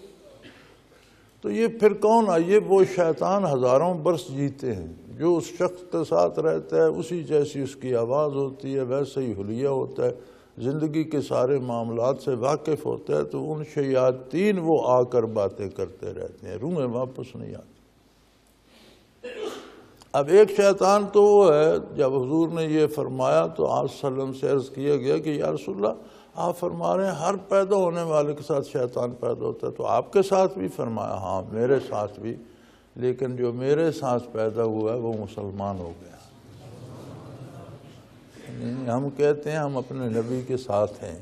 تو یہ پھر کون آئیے؟ وہ شیطان ہزاروں برس جیتے ہیں، جو اس شخص کے ساتھ رہتا ہے اسی جیسی اس کی آواز ہوتی ہے، ویسے ہی حلیہ ہوتا ہے، زندگی کے سارے معاملات سے واقف ہوتا ہے، تو ان شیاطین وہ آ کر باتیں کرتے رہتے ہیں، روحیں واپس نہیں آتی۔ اب ایک شیطان تو وہ ہے، جب حضور نے یہ فرمایا تو آپ صلی اللہ علیہ وسلم سے عرض کیا گیا کہ یا رسول اللہ آپ فرما رہے ہیں ہر پیدا ہونے والے کے ساتھ شیطان پیدا ہوتا ہے، تو آپ کے ساتھ بھی؟ فرمایا ہاں میرے ساتھ بھی، لیکن جو میرے ساتھ پیدا ہوا ہے وہ مسلمان ہو گیا۔ ہم کہتے ہیں ہم اپنے نبی کے ساتھ ہیں،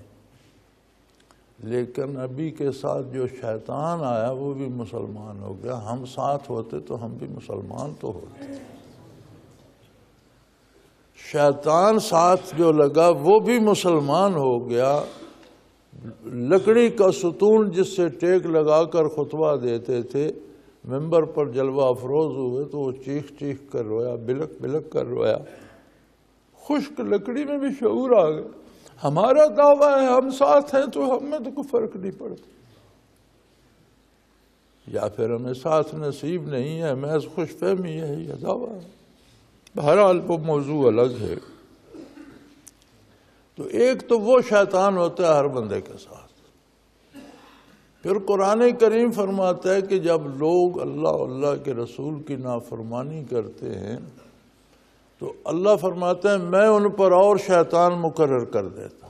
لیکن نبی کے ساتھ جو شیطان آیا وہ بھی مسلمان ہو گیا۔ ہم ساتھ ہوتے تو ہم بھی مسلمان تو ہوتے۔ شیطان ساتھ جو لگا وہ بھی مسلمان ہو گیا۔ لکڑی کا ستون جس سے ٹیک لگا کر خطبہ دیتے تھے، ممبر پر جلوہ افروز ہوئے تو وہ چیخ چیخ کر رویا، بلک بلک کر رویا۔ خشک لکڑی میں بھی شعور آ گیا، ہمارا دعویٰ ہے ہم ساتھ ہیں تو ہم میں تو کوئی فرق نہیں پڑتا، یا پھر ہمیں ساتھ نصیب نہیں ہے، محض خوش فہمی ہے، یہ دعویٰ ہے۔ بہرحال وہ موضوع الگ ہے۔ تو ایک تو وہ شیطان ہوتا ہے ہر بندے کے ساتھ۔ پھر قرآن کریم فرماتا ہے کہ جب لوگ اللہ اللہ کے رسول کی نافرمانی کرتے ہیں تو اللہ فرماتا ہے میں ان پر اور شیطان مقرر کر دیتا ہوں،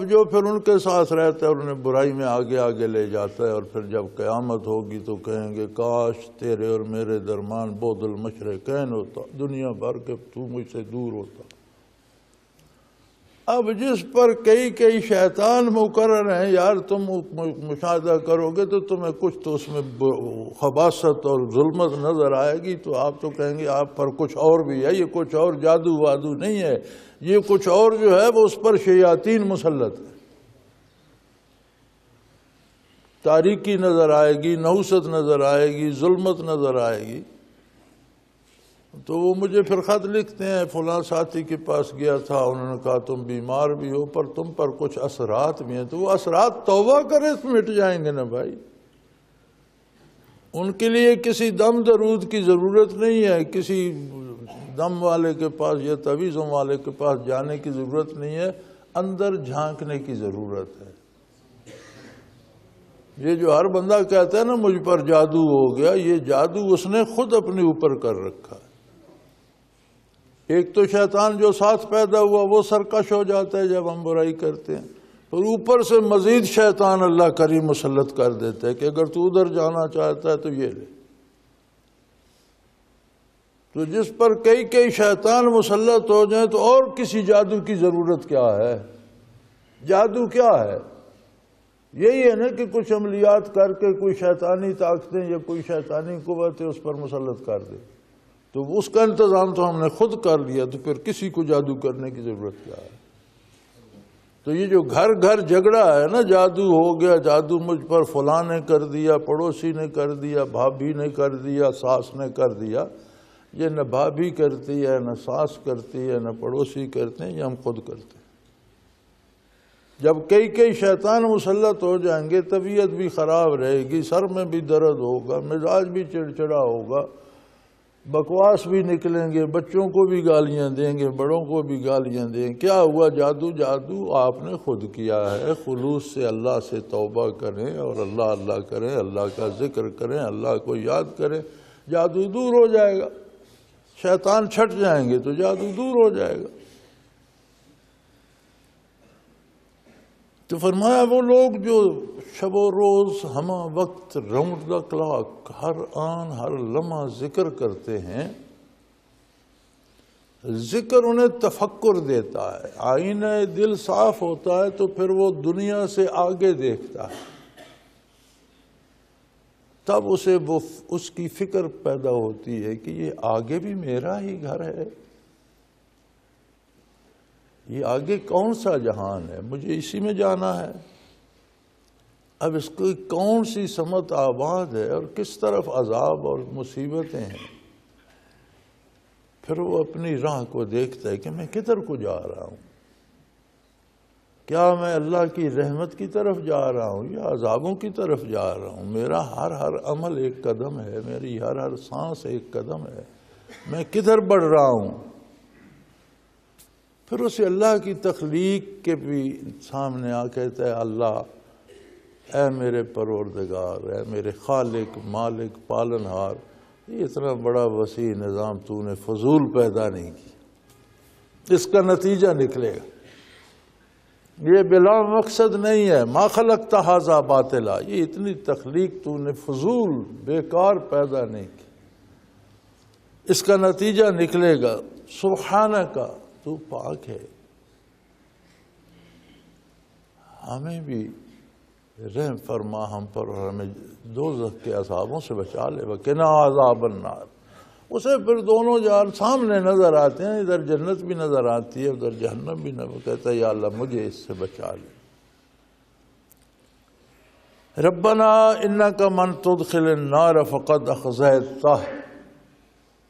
جو پھر ان کے ساتھ رہتا ہے اور انہیں برائی میں آگے آگے لے جاتا ہے، اور پھر جب قیامت ہوگی تو کہیں گے کاش تیرے اور میرے درمیان بعد المشرقین ہوتا، دنیا بھر کے تو مجھ سے دور ہوتا۔ اب جس پر کئی شیطان مقرر ہیں، یار تم مشاہدہ کرو گے تو تمہیں کچھ تو اس میں خباثت اور ظلمت نظر آئے گی، تو آپ تو کہیں گے آپ پر کچھ اور بھی ہے، یہ کچھ اور جادو وادو نہیں ہے، یہ کچھ اور جو ہے وہ اس پر شیاطین مسلط ہے۔ تاریکی نظر آئے گی، نحوست نظر آئے گی، ظلمت نظر آئے گی۔ تو وہ مجھے پھر خط لکھتے ہیں فلاں ساتھی کے پاس گیا تھا، انہوں نے کہا تم بیمار بھی ہو پر تم پر کچھ اثرات بھی ہیں، تو وہ اثرات توبہ کرے تو مٹ جائیں گے نا بھائی۔ ان کے لیے کسی دم درود کی ضرورت نہیں ہے، کسی دم والے کے پاس یا تعویذوں والے کے پاس جانے کی ضرورت نہیں ہے، اندر جھانکنے کی ضرورت ہے۔ یہ جو ہر بندہ کہتا ہے نا مجھ پر جادو ہو گیا، یہ جادو اس نے خود اپنے اوپر کر رکھا ہے۔ ایک تو شیطان جو ساتھ پیدا ہوا وہ سرکش ہو جاتا ہے جب ہم برائی کرتے ہیں، اور اوپر سے مزید شیطان اللہ کریم مسلط کر دیتا ہے کہ اگر تو ادھر جانا چاہتا ہے تو یہ لے۔ تو جس پر کئی شیطان مسلط ہو جائیں تو اور کسی جادو کی ضرورت کیا ہے؟ جادو کیا ہے؟ یہی ہے نا کہ کچھ عملیات کر کے کوئی شیطانی طاقتیں یا کوئی شیطانی قوتیں اس پر مسلط کر دے، تو اس کا انتظام تو ہم نے خود کر لیا، تو پھر کسی کو جادو کرنے کی ضرورت کیا ہے؟ تو یہ جو گھر گھر جھگڑا ہے نا، جادو ہو گیا، جادو مجھ پر فلاں نے کر دیا، پڑوسی نے کر دیا، بھابھی نے کر دیا، ساس نے کر دیا، یہ نہ بھابھی کرتی ہے، نہ ساس کرتی ہے، نہ پڑوسی کرتے ہیں، یہ ہم خود کرتے ہیں۔ جب کئی شیطان مسلط ہو جائیں گے، طبیعت بھی خراب رہے گی، سر میں بھی درد ہوگا، مزاج بھی چڑچڑا ہوگا، بکواس بھی نکلیں گے، بچوں کو بھی گالیاں دیں گے، بڑوں کو بھی گالیاں دیں گے۔ کیا ہوا؟ جادو آپ نے خود کیا ہے۔ خلوص سے اللہ سے توبہ کریں اور اللہ کریں، اللہ کا ذکر کریں، اللہ کو یاد کریں، جادو دور ہو جائے گا۔ شیطان چھٹ جائیں گے تو جادو دور ہو جائے گا۔ تو فرمایا وہ لوگ جو شب و روز ہمہ وقت راؤنڈ دا کلاک، ہر آن ہر لمحہ ذکر کرتے ہیں، ذکر انہیں تفکر دیتا ہے، آئینہ دل صاف ہوتا ہے تو پھر وہ دنیا سے آگے دیکھتا ہے، تب اس کی فکر پیدا ہوتی ہے کہ یہ آگے بھی میرا ہی گھر ہے، یہ آگے کون سا جہان ہے، مجھے اسی میں جانا ہے۔ اب اس کی کون سی سمت آباد ہے اور کس طرف عذاب اور مصیبتیں ہیں، پھر وہ اپنی راہ کو دیکھتا ہے کہ میں کدھر کو جا رہا ہوں، کیا میں اللہ کی رحمت کی طرف جا رہا ہوں یا عذابوں کی طرف جا رہا ہوں۔ میرا ہر عمل ایک قدم ہے، میری ہر سانس ایک قدم ہے، میں کدھر بڑھ رہا ہوں۔ پھر اسے اللہ کی تخلیق کے بھی سامنے کہتا ہے، اللہ اے میرے پروردگار، اے میرے خالق، مالک، پالنہار، یہ اتنا بڑا وسیع نظام تو نے فضول پیدا نہیں کی، اس کا نتیجہ نکلے گا، یہ بلا مقصد نہیں ہے، ما خلقت ھذا باطلا، یہ اتنی تخلیق تو نے فضول بیکار پیدا نہیں کی، اس کا نتیجہ نکلے گا۔ سبحانک، تو پاک ہے، ہمیں بھی رحم فرما ہم پر اور ہمیں دوزخ کے عذابوں سے بچا لے، وقنا عذاب النار۔ اسے پھر دونوں جہان سامنے نظر آتے ہیں، ادھر جنت بھی نظر آتی ہے، ادھر جہنم بھی نظر، کہتا ہے یا اللہ مجھے اس سے بچا لے۔ ربنا انک من تدخل النار فقد اخزیتہ،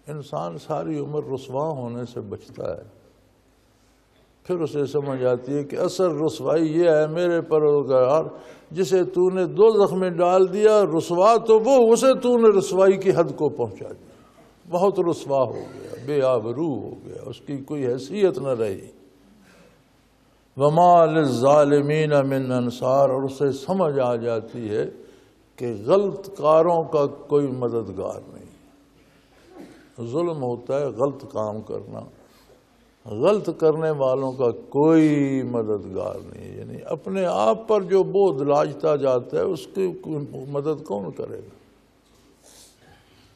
انسان ساری عمر رسوا ہونے سے بچتا ہے، پھر اسے سمجھ آتی ہے کہ اصل رسوائی یہ ہے میرے پروردگار جسے تو نے دوزخ میں ڈال دیا، رسوا تو وہ، اسے تو نے رسوائی کی حد کو پہنچا دیا، بہت رسوا ہو گیا، بے آبرو ہو گیا، اس کی کوئی حیثیت نہ رہی۔ وما للظالمین من انصار، اور اسے سمجھ آ جاتی ہے کہ غلط کاروں کا کوئی مددگار نہیں۔ ظلم ہوتا ہے غلط کام کرنا، غلط کرنے والوں کا کوئی مددگار نہیں، یعنی اپنے آپ پر جو بوجھ لاجتا جاتا ہے اس کی مدد کون کرے گا؟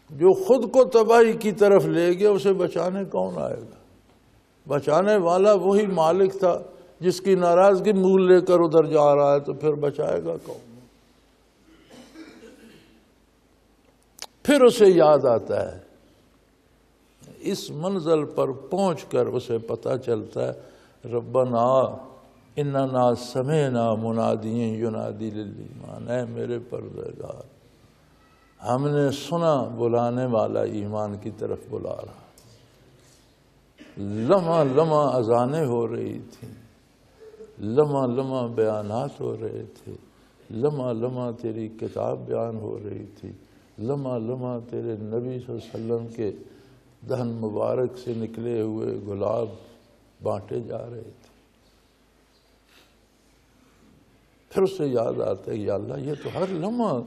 جو خود کو تباہی کی طرف لے گیا اسے بچانے کون آئے گا؟ بچانے والا وہی مالک تھا جس کی ناراضگی مول لے کر ادھر جا رہا ہے، تو پھر بچائے گا کون؟ پھر اسے یاد آتا ہے، اس منزل پر پہنچ کر اسے پتہ چلتا ہے ربنا اننا سمعنا منادیا ینادی للایمان، اے میرے پروردگار ہم نے سنا بلانے والا ایمان کی طرف بلا رہا، لمحہ لمحہ اذانیں ہو رہی تھیں، لمحہ لمحہ بیانات ہو رہے تھے، لمحہ لمحہ تیری کتاب بیان ہو رہی تھی، لمحہ لمحہ تیرے نبی صلی اللہ علیہ وسلم کے دہن مبارک سے نکلے ہوئے گلاب بانٹے جا رہے تھے۔ پھر اسے یاد آتا ہے یا اللہ یہ تو ہر لمحہ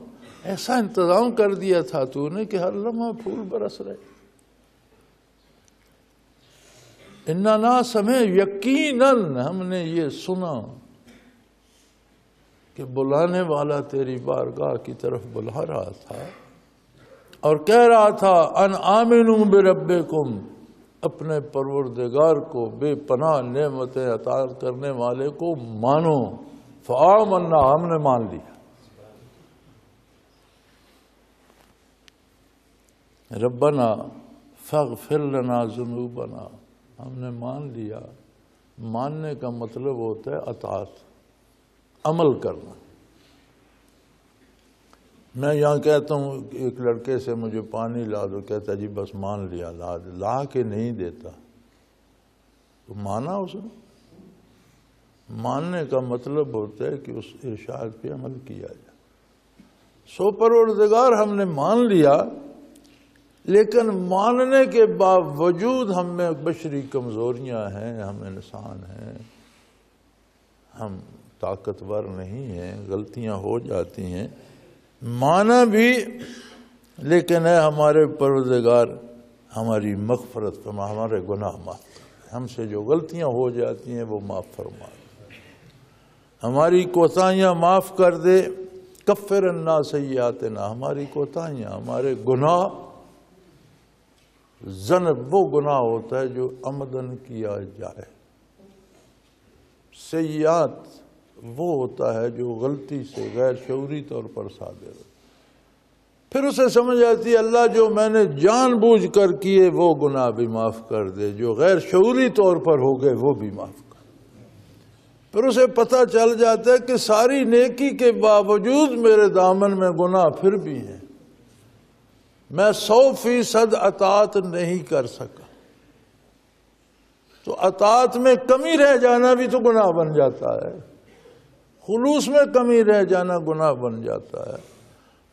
ایسا انتظام کر دیا تھا تو نے کہ ہر لمحہ پھول برس رہے۔ اننا سمع، یقیناً ہم نے یہ سنا کہ بلانے والا تیری بارگاہ کی طرف بلا رہا تھا اور کہہ رہا تھا ان آمنوا بربکم، اپنے پروردگار کو، بے پناہ نعمتیں عطا کرنے والے کو مانو۔ فآمنا، ہم نے مان لیا۔ ربنا فاغفر لنا ذنوبنا، ہم نے مان لیا۔ ماننے کا مطلب ہوتا ہے اطاعت، عمل کرنا۔ میں یہاں کہتا ہوں ایک لڑکے سے مجھے پانی لا دو، کہتا جی بس مان لیا، لا کے نہیں دیتا، تو مانا اس نے؟ ماننے کا مطلب ہوتا ہے کہ اس ارشاد پہ عمل کیا جائے۔ سو پروردگار ہم نے مان لیا، لیکن ماننے کے باوجود ہم میں بشری کمزوریاں ہیں، ہم انسان ہیں، ہم طاقتور نہیں ہیں، غلطیاں ہو جاتی ہیں، مانا بھی، لیکن ہے ہمارے پروردگار ہماری مغفرت فرما، ہمارے گناہ معاف کر، ہم سے جو غلطیاں ہو جاتی ہیں وہ معاف فرما، ہماری کوتاہیاں معاف کر دے، کفر عنا سیئاتنا، ہماری کوتاہیاں، ہمارے گناہ، ذنب وہ گناہ ہوتا ہے جو عمدن کیا جائے، سیئات وہ ہوتا ہے جو غلطی سے غیر شعوری طور پر صادر ہو۔ پھر اسے سمجھ آتی ہے اللہ جو میں نے جان بوجھ کر کیے وہ گناہ بھی معاف کر دے، جو غیر شعوری طور پر ہو گئے وہ بھی معاف کر دے۔ پھر اسے پتہ چل جاتا ہے کہ ساری نیکی کے باوجود میرے دامن میں گناہ پھر بھی ہیں، میں 100% اطاعت نہیں کر سکا، تو اطاعت میں کمی رہ جانا بھی تو گناہ بن جاتا ہے، خلوص میں کمی رہ جانا گناہ بن جاتا ہے۔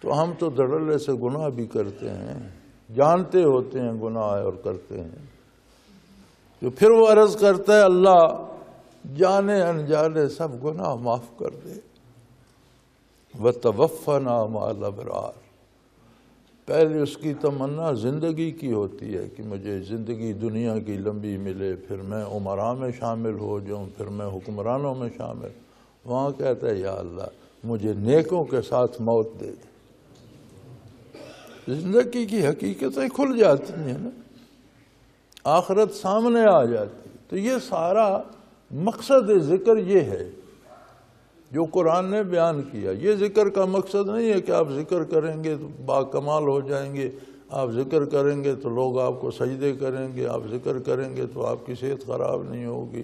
تو ہم تو دھڑلے سے گناہ بھی کرتے ہیں، جانتے ہوتے ہیں گناہ اور کرتے ہیں، تو پھر وہ عرض کرتا ہے اللہ جانے انجانے سب گناہ معاف کر دے، وَتَوَفَّنَا مَعَ الْأَبْرَارِ۔ پہلے اس کی تمنا زندگی کی ہوتی ہے کہ مجھے زندگی دنیا کی لمبی ملے، پھر میں امراء میں شامل ہو جاؤں، پھر میں حکمرانوں میں شامل۔ وہاں کہتا ہے یا اللہ مجھے نیکوں کے ساتھ موت دے دے۔ زندگی کی حقیقتیں کھل جاتی ہیں نا، آخرت سامنے آ جاتی۔ تو یہ سارا مقصد ذکر یہ ہے جو قرآن نے بیان کیا۔ یہ ذکر کا مقصد نہیں ہے کہ آپ ذکر کریں گے تو باکمال ہو جائیں گے، آپ ذکر کریں گے تو لوگ آپ کو سجدے کریں گے، آپ ذکر کریں گے تو آپ کی صحت خراب نہیں ہوگی۔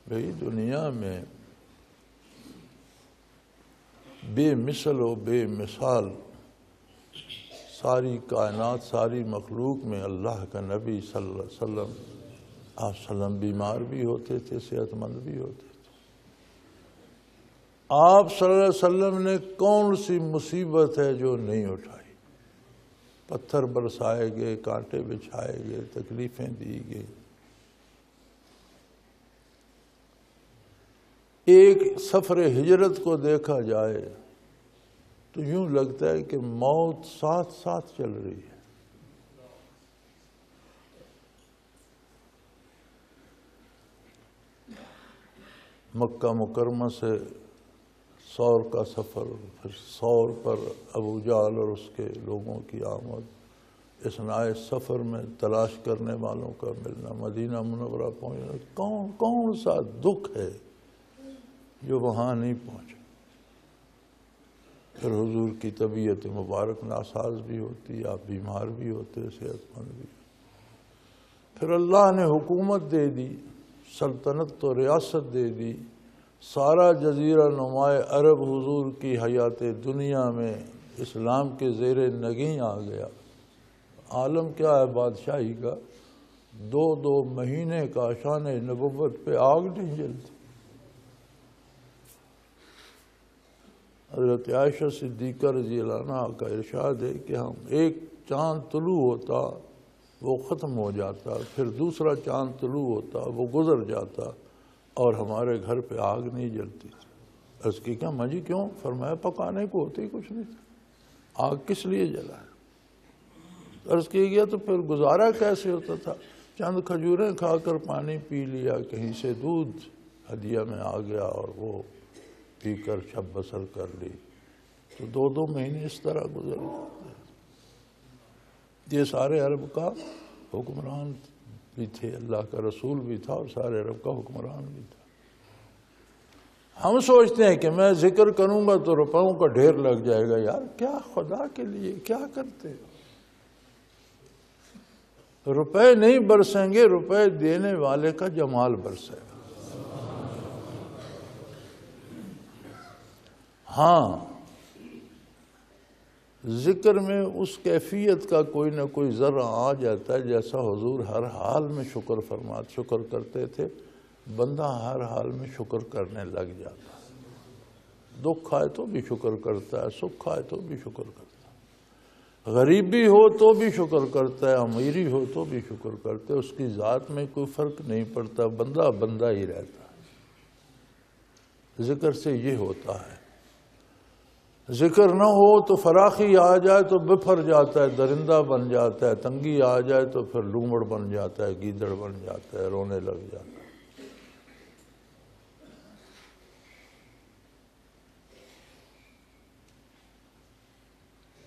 بھئی دنیا میں بے مثل و بے مثال ساری کائنات، ساری مخلوق میں اللہ کا نبی صلی اللہ علیہ وسلم، آپ وسلم بیمار بھی ہوتے تھے، صحت مند بھی ہوتے تھے۔ آپ صلی اللہ علیہ وسلم نے کون سی مصیبت ہے جو نہیں اٹھائی؟ پتھر برسائے گئے، کانٹے بچھائے گئے، تکلیفیں دی گئی۔ ایک سفر ہجرت کو دیکھا جائے تو یوں لگتا ہے کہ موت ساتھ ساتھ چل رہی ہے۔ مکہ مکرمہ سے سور کا سفر، پھر سور پر ابو جہل اور اس کے لوگوں کی آمد، اثناء سفر میں تلاش کرنے والوں کا ملنا، مدینہ منورہ پہنچنا، کون سا دکھ ہے جو وہاں نہیں پہنچا۔ پھر حضور کی طبیعت مبارک ناساز بھی ہوتی، آپ بیمار بھی ہوتے، صحت مند بھی۔ پھر اللہ نے حکومت دے دی، سلطنت تو ریاست دے دی، سارا جزیرہ نمائے عرب حضور کی حیات دنیا میں اسلام کے زیر نگیں آ گیا۔ عالم کیا ہے بادشاہی کا، 2 مہینے کا شان نبوت پہ آگ نہیں جلتی۔ حضرت عائشہ صدیقہ رضی اللہ عنہ کا ارشاد ہے کہ ہم ایک چاند طلوع ہوتا وہ ختم ہو جاتا، پھر دوسرا چاند طلوع ہوتا وہ گزر جاتا، اور ہمارے گھر پہ آگ نہیں جلتی تھی۔ عرض کی کیا ماں جی کیوں؟ فرمایا پکانے کو ہوتی کچھ نہیں تھا، آگ کس لیے جلائے؟ عرض کی گیا تو پھر گزارا کیسے ہوتا تھا؟ چند کھجوریں کھا کر پانی پی لیا، کہیں سے دودھ ہدیہ میں آ گیا اور وہ پی کر شب بسر کر لی، تو 2 مہینے اس طرح گزر جاتے۔ یہ سارے عرب کا حکمران بھی تھے، اللہ کا رسول بھی تھا اور سارے عرب کا حکمران بھی تھا۔ ہم سوچتے ہیں کہ میں ذکر کروں گا تو روپوں کا ڈھیر لگ جائے گا۔ یار کیا خدا کے لیے کیا کرتے ہو؟ روپے نہیں برسیں گے، روپے دینے والے کا جمال برسے گا۔ ہاں ذکر میں اس کیفیت کا کوئی نہ کوئی ذرہ آ جاتا ہے جیسا حضور ہر حال میں شکر کرتے تھے، بندہ ہر حال میں شکر کرنے لگ جاتا ہے۔ دکھ آئے تو بھی شکر کرتا ہے، سکھ آئے تو بھی شکر کرتا ہے، غریبی ہو تو بھی شکر کرتا ہے، امیری ہو تو بھی شکر کرتا ہے، اس کی ذات میں کوئی فرق نہیں پڑتا، بندہ بندہ ہی رہتا ہے۔ ذکر سے یہ ہوتا ہے، ذکر نہ ہو تو فراخی آ جائے تو بپھر جاتا ہے، درندہ بن جاتا ہے، تنگی آ جائے تو پھر لومڑ بن جاتا ہے، گیدڑ بن جاتا ہے، رونے لگ جاتا ہے۔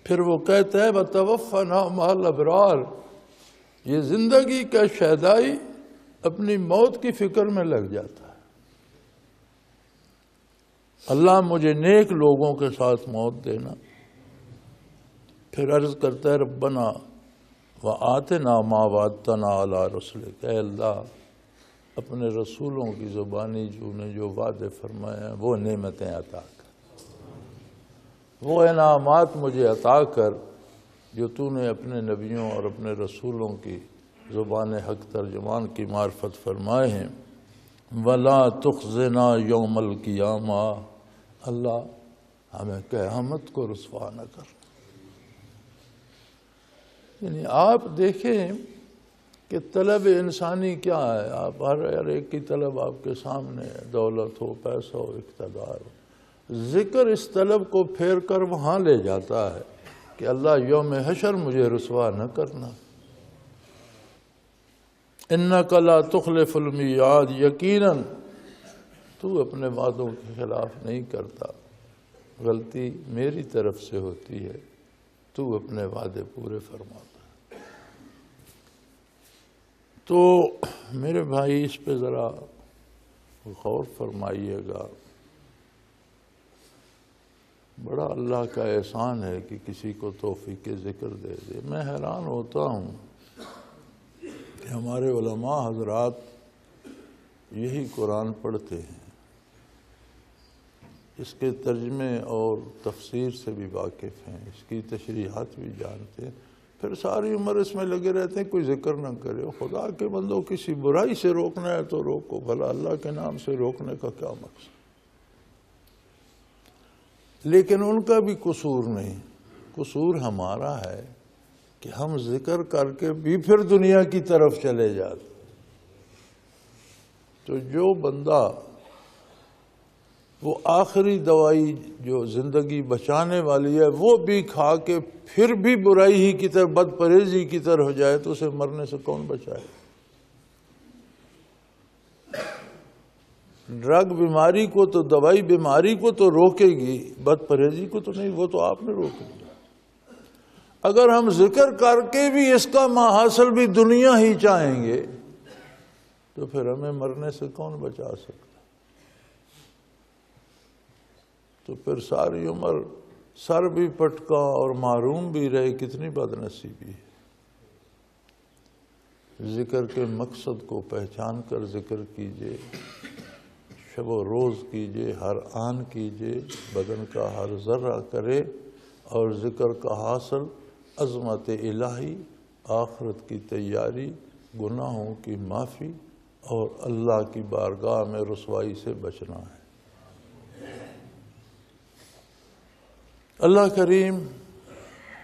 پھر وہ کہتا ہے وَتَوَفَّنَا مَعَ الْأَبْرَارِ، یہ زندگی کا شیدائی اپنی موت کی فکر میں لگ جاتا ہے۔ اللہ مجھے نیک لوگوں کے ساتھ موت دینا۔ پھر عرض کرتا ہے ربنا وآتنا ما وعدتنا علی رسلک، اے اللہ اپنے رسولوں کی زبانی جو وعدے فرمائے ہیں وہ نعمتیں عطا کر، وہ انعامات مجھے عطا کر جو تو نے اپنے نبیوں اور اپنے رسولوں کی زبان حق ترجمان کی معرفت فرمائے ہیں۔ وَلَا تُخْزِنَا يَوْمَ الْقِيَامَةِ، اللہ ہمیں قیامت کو رسوا نہ کر۔ یعنی آپ دیکھیں کہ طلب انسانی کیا ہے، آپ ہر ایک کی طلب آپ کے سامنے ہے، دولت ہو، پیسہ ہو، اقتدار ہو۔ ذکر اس طلب کو پھیر کر وہاں لے جاتا ہے کہ اللہ یوم حشر مجھے رسوا نہ کرنا۔ اِنَّكَ لَا تُخْلِفُ الْمِيعَادَ، یقیناً تو اپنے وعدوں کے خلاف نہیں کرتا، غلطی میری طرف سے ہوتی ہے، تو اپنے وعدے پورے فرماتا ہے۔ تو میرے بھائی اس پہ ذرا غور فرمائیے گا۔ بڑا اللہ کا احسان ہے کہ کسی کو توفیق ذکر دے دے۔ میں حیران ہوتا ہوں کہ ہمارے علماء حضرات یہی قرآن پڑھتے ہیں، اس کے ترجمے اور تفسیر سے بھی واقف ہیں، اس کی تشریحات بھی جانتے ہیں، پھر ساری عمر اس میں لگے رہتے ہیں کوئی ذکر نہ کرے۔ خدا کے بندوں کسی برائی سے روکنا ہے تو روکو، بھلا اللہ کے نام سے روکنے کا کیا مقصد؟ لیکن ان کا بھی قصور نہیں، قصور ہمارا ہے کہ ہم ذکر کر کے بھی پھر دنیا کی طرف چلے جاتے۔ تو جو بندہ وہ آخری دوائی جو زندگی بچانے والی ہے وہ بھی کھا کے پھر بھی برائی ہی کی طرف، بد پرہیزی کی طرف ہو جائے تو اسے مرنے سے کون بچائے؟ ڈرگ بیماری کو تو، دوائی بیماری کو تو روکے گی، بد پرہیزی کو تو نہیں، وہ تو آپ نے روک دیا۔ اگر ہم ذکر کر کے بھی اس کا محاصل بھی دنیا ہی چاہیں گے تو پھر ہمیں مرنے سے کون بچا سکتا؟ تو پھر ساری عمر سر بھی پٹکا اور محروم بھی رہے، کتنی بد نصیبی ہے۔ ذکر کے مقصد کو پہچان کر ذکر کیجئے، شب و روز کیجئے، ہر آن کیجئے، بدن کا ہر ذرہ کرے، اور ذکر کا حاصل عظمت الہی، آخرت کی تیاری، گناہوں کی معافی اور اللہ کی بارگاہ میں رسوائی سے بچنا ہے۔ اللہ کریم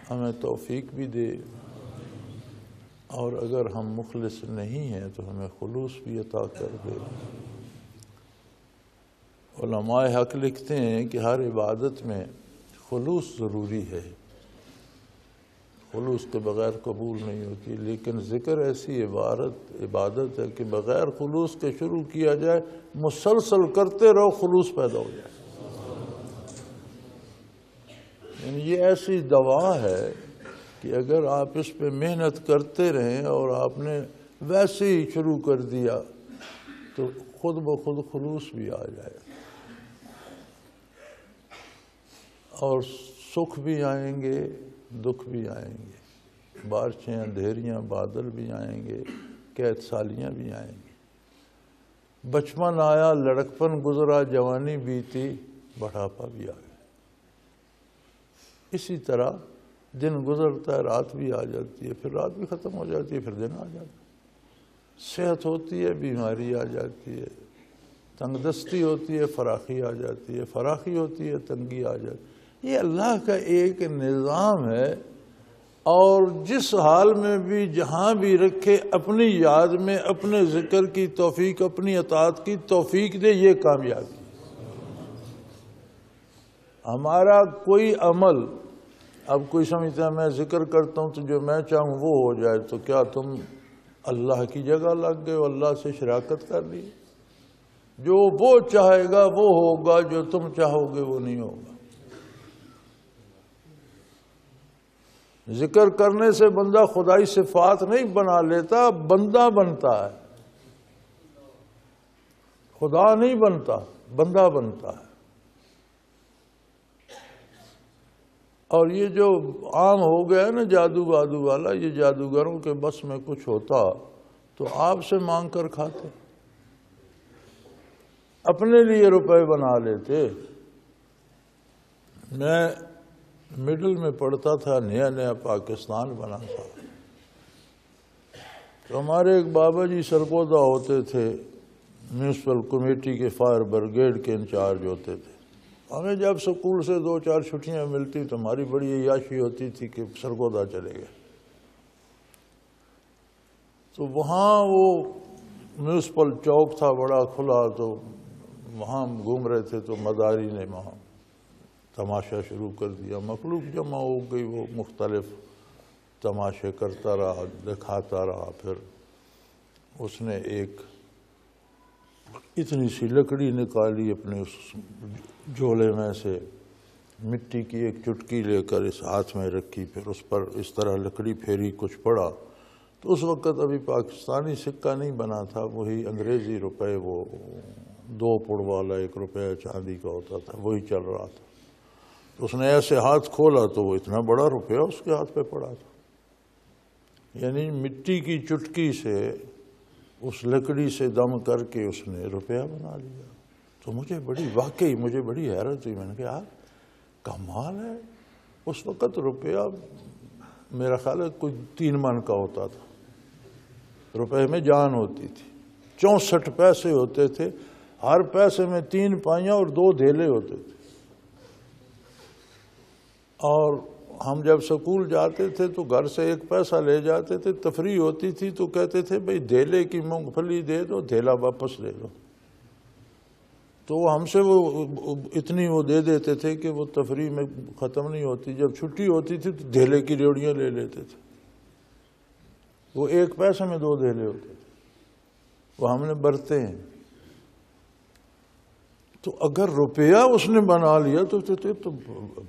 ہمیں توفیق بھی دے، اور اگر ہم مخلص نہیں ہیں تو ہمیں خلوص بھی عطا کر دے۔ علماء حق لکھتے ہیں کہ ہر عبادت میں خلوص ضروری ہے، خلوص کے بغیر قبول نہیں ہوتی، لیکن ذکر ایسی عبادت ہے کہ بغیر خلوص کے شروع کیا جائے، مسلسل کرتے رہو، خلوص پیدا ہو جائے۔ یعنی یہ ایسی دوا ہے کہ اگر آپ اس پہ محنت کرتے رہیں اور آپ نے ویسے ہی شروع کر دیا تو خود بخود خلوص بھی آ جائے، اور سکھ بھی آئیں گے، دکھ بھی آئیں گے، بارشیں، اندھیریاں، بادل بھی آئیں گے، قید سالیاں بھی آئیں گی، بچپن آیا، لڑکپن گزرا، جوانی بیتی، بڑھاپا بھی آیا۔ اسی طرح دن گزرتا ہے، رات بھی آ جاتی ہے، پھر رات بھی ختم ہو جاتی ہے، پھر دن آ جاتا ہے۔ صحت ہوتی ہے، بیماری آ جاتی ہے، تنگ دستی ہوتی ہے، فراخی آ جاتی ہے، فراخی ہوتی ہے، تنگی آ جاتی ہے۔ یہ اللہ کا ایک نظام ہے، اور جس حال میں بھی جہاں بھی رکھے اپنی یاد میں اپنے ذکر کی توفیق، اپنی اطاعت کی توفیق دے، یہ کامیابی۔ ہمارا کوئی عمل، اب کوئی سمجھتا ہے میں ذکر کرتا ہوں تو جو میں چاہوں وہ ہو جائے، تو کیا تم اللہ کی جگہ لگ گئے، اللہ سے شراکت کر لی؟ جو وہ چاہے گا وہ ہوگا، جو تم چاہو گے وہ نہیں ہوگا۔ ذکر کرنے سے بندہ خدائی صفات نہیں بنا لیتا، بندہ بنتا ہے، خدا نہیں بنتا، بندہ بنتا ہے۔ اور یہ جو عام ہو گیا ہے نا جادو وادو والا، یہ جادوگروں کے بس میں کچھ ہوتا تو آپ سے مانگ کر کھاتے، اپنے لیے روپے بنا لیتے۔ میں مڈل میں پڑھتا تھا، نیا نیا پاکستان بنا تھا، تو ہمارے ایک بابا جی سرگودا ہوتے تھے، میونسپل کمیٹی کے فائر بریگیڈ کے انچارج ہوتے تھے۔ ہمیں جب سکول سے 2-4 چھٹیاں ملتی تو ہماری بڑی عیاشی ہوتی تھی کہ سرگودا چلے گئے۔ تو وہاں وہ میونسپل چوک تھا بڑا کھلا، تو وہاں گھوم رہے تھے تو مداری نے وہاں تماشا شروع کر دیا، مخلوق جمع ہو گئی، وہ مختلف تماشے کرتا رہا، دکھاتا رہا۔ پھر اس نے ایک اتنی سی لکڑی نکالی اپنے اس جھولے میں سے، مٹی کی ایک چٹکی لے کر اس ہاتھ میں رکھی، پھر اس پر اس طرح لکڑی پھیری، کچھ پڑا۔ تو اس وقت ابھی پاکستانی سکہ نہیں بنا تھا، وہی انگریزی روپے، وہ 2 پڑ والا 1 روپیہ چاندی کا ہوتا تھا، وہی چل رہا تھا۔ تو اس نے ایسے ہاتھ کھولا تو وہ اتنا بڑا روپیہ اس کے ہاتھ پہ پڑا تھا، یعنی مٹی کی چٹکی سے، اس لکڑی سے دم کر کے اس نے روپیہ بنا لیا۔ تو مجھے بڑی حیرت ہوئی، میں نے کہا یار کمال ہے۔ اس وقت روپیہ میرا خیال ہے کوئی 3 من کا ہوتا تھا، روپے میں جان ہوتی تھی۔ 64 پیسے ہوتے تھے، ہر پیسے میں 3 پائیاں اور 2 دھیلے ہوتے تھے۔ اور ہم جب سکول جاتے تھے تو گھر سے 1 پیسہ لے جاتے تھے، تفریح ہوتی تھی تو کہتے تھے بھئی دھیلے کی مونگ پھلی دے دو، دھیلا واپس لے دو۔ تو ہم سے وہ اتنی وہ دے دیتے تھے کہ وہ تفریح میں ختم نہیں ہوتی۔ جب چھٹی ہوتی تھی تو دھیلے کی ریوڑیاں لے لیتے تھے، وہ 1 پیسے میں 2 دھیلے ہوتے تھے، وہ ہم نے برتے ہیں۔ تو اگر روپیہ اس نے بنا لیا تو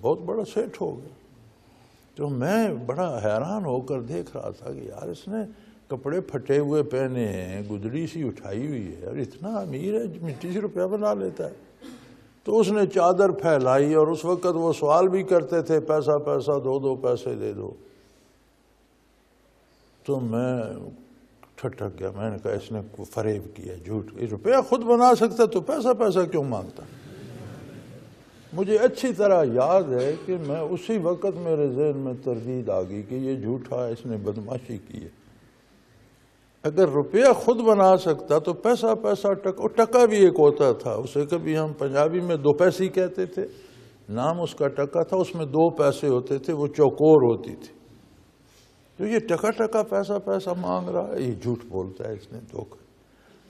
بہت بڑا سیٹ ہو گیا۔ تو میں بڑا حیران ہو کر دیکھ رہا تھا کہ یار اس نے کپڑے پھٹے ہوئے پہنے ہیں، گدڑی سی اٹھائی ہوئی ہے، اور اتنا امیر ہے مٹی سے روپیہ بنا لیتا ہے۔ تو اس نے چادر پھیلائی، اور اس وقت وہ سوال بھی کرتے تھے پیسہ 2 پیسے دے دو۔ تو میں ٹھٹک گیا، میں نے کہا اس نے فریب کیا، جھوٹ، روپیہ خود بنا سکتا تو پیسہ کیوں مانگتا؟ مجھے اچھی طرح یاد ہے کہ میں اسی وقت میرے ذہن میں تردید آ گئی کہ یہ جھوٹا ہے، اس نے بدماشی کی ہے۔ اگر روپیہ خود بنا سکتا تو پیسہ ٹکا بھی ایک ہوتا تھا، اسے کبھی ہم پنجابی میں 2 پیسی کہتے تھے، نام اس کا ٹکا تھا، اس میں 2 پیسے ہوتے تھے، وہ چوکور ہوتی تھی۔ تو یہ ٹکا پیسہ مانگ رہا ہے، یہ جھوٹ بولتا ہے، اس نے دھوکہ۔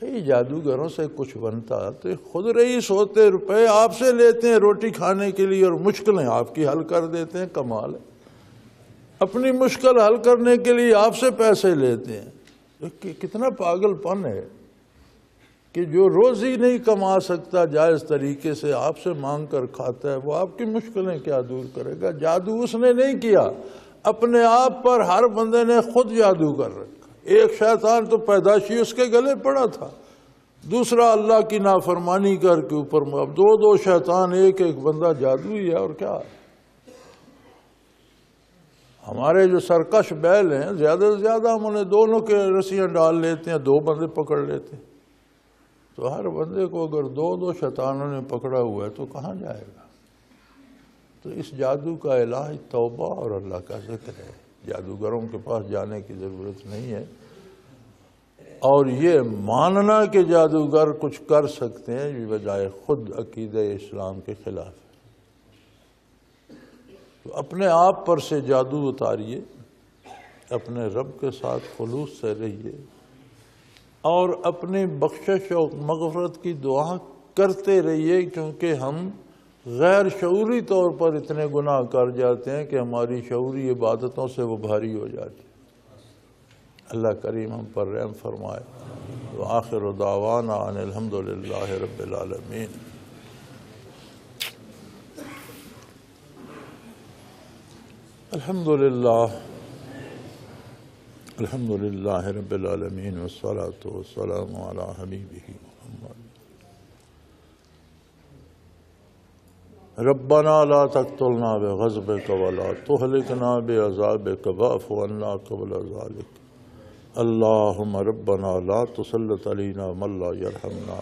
یہ جادوگروں سے کچھ بنتا تو خود رئیس ہوتے، روپے آپ سے لیتے ہیں روٹی کھانے کے لیے، اور مشکلیں آپ کی حل کر دیتے ہیں۔ کمال ہے، اپنی مشکل حل کرنے کے لیے آپ سے پیسے لیتے ہیں۔ کتنا پاگل پن ہے کہ جو روزی نہیں کما سکتا جائز طریقے سے، آپ سے مانگ کر کھاتا ہے، وہ آپ کی مشکلیں کیا دور کرے گا؟ جادو اس نے نہیں کیا، اپنے آپ پر ہر بندے نے خود جادو کر رکھا۔ ایک شیطان تو پیدائشی اس کے گلے پڑا تھا، دوسرا اللہ کی نافرمانی کر کے اوپر، اب 2 شیطان، ایک بندہ جادوئی ہے، اور کیا ہے؟ ہمارے جو سرکش بیل ہیں، زیادہ سے زیادہ ہم انہیں دونوں کے رسیاں ڈال لیتے ہیں، 2 بندے پکڑ لیتے ہیں۔ تو ہر بندے کو اگر 2 شیطانوں نے پکڑا ہوا ہے تو کہاں جائے گا؟ تو اس جادو کا علاج توبہ اور اللہ کا ذکر ہے۔ جادوگروں کے پاس جانے کی ضرورت نہیں ہے، اور یہ ماننا کہ جادوگر کچھ کر سکتے ہیں یہ بجائے خود عقیدہ اسلام کے خلاف ہے۔ تو اپنے آپ پر سے جادو اتاریے، اپنے رب کے ساتھ خلوص سے رہیے، اور اپنی بخشش و مغفرت کی دعا کرتے رہیے، کیونکہ ہم غیر شعوری طور پر اتنے گناہ کر جاتے ہیں کہ ہماری شعوری عبادتوں سے وہ بھاری ہو جاتی ہے۔ اللہ کریم ہم پر رحم فرمائے۔ وآخر دعوانا ان الحمدللہ رب العالمین۔ الحمدللہ رب العالمین والصلاة والسلام علی حبیبہ محمد۔ ربنا لا تقتلنا بغضبک ولا تہلکنا بعذابک واعف عنا قبل ذلک۔ اللہم ربنا لا تسلط علینا من لا یرحمنا،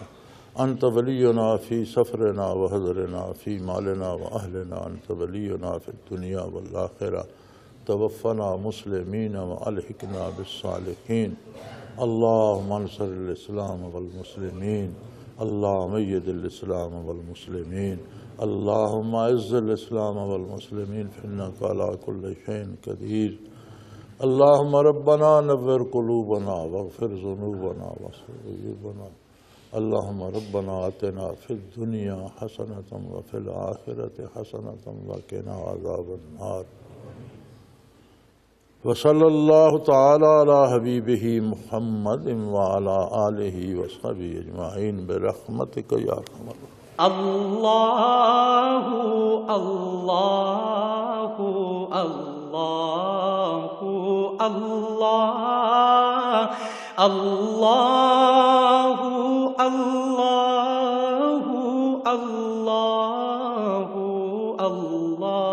انت ولینا فی سفرنا وحضرنا فی مالنا واہلنا، انت ولینا فی الدنیا والآخرہ، توفنا مسلمین والحقنا بالصالحین۔ اللہم انصر الاسلام والمسلمین، اللہم اید الاسلام والمسلمین، اللہم اعز الاسلام والمسلمین فإنک علی کل شیء قدیر۔ اللہم ربنا نور قلوبنا واغفر ذنوبنا واستر عیوبنا، اللہم ربنا آتنا فی الدنیا حسنۃ وفی الآخرۃ حسنۃ وقنا عذاب النار۔ وصلی اللہ تعالی علی حبیبہ محمد وعلی آلہ وصحبہ اجمعین برحمتک یا ارحم الراحمین۔ اللہ اللہ اللہ اللہ اللہ اللہ اللہ اللہ۔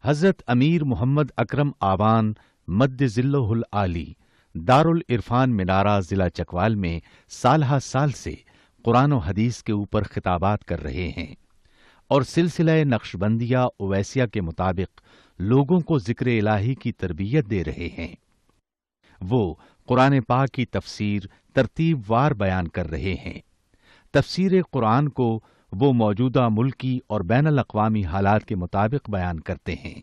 حضرت امیر محمد اکرم آوان مد ظلہ العالی دارالعرفان منارہ ضلع چکوال میں سالہ سال سے قرآن و حدیث کے اوپر خطابات کر رہے ہیں اور سلسلہ نقشبندیہ اویسیہ کے مطابق لوگوں کو ذکر الہی کی تربیت دے رہے ہیں۔ وہ قرآن پاک کی تفسیر ترتیب وار بیان کر رہے ہیں۔ تفسیر قرآن کو وہ موجودہ ملکی اور بین الاقوامی حالات کے مطابق بیان کرتے ہیں۔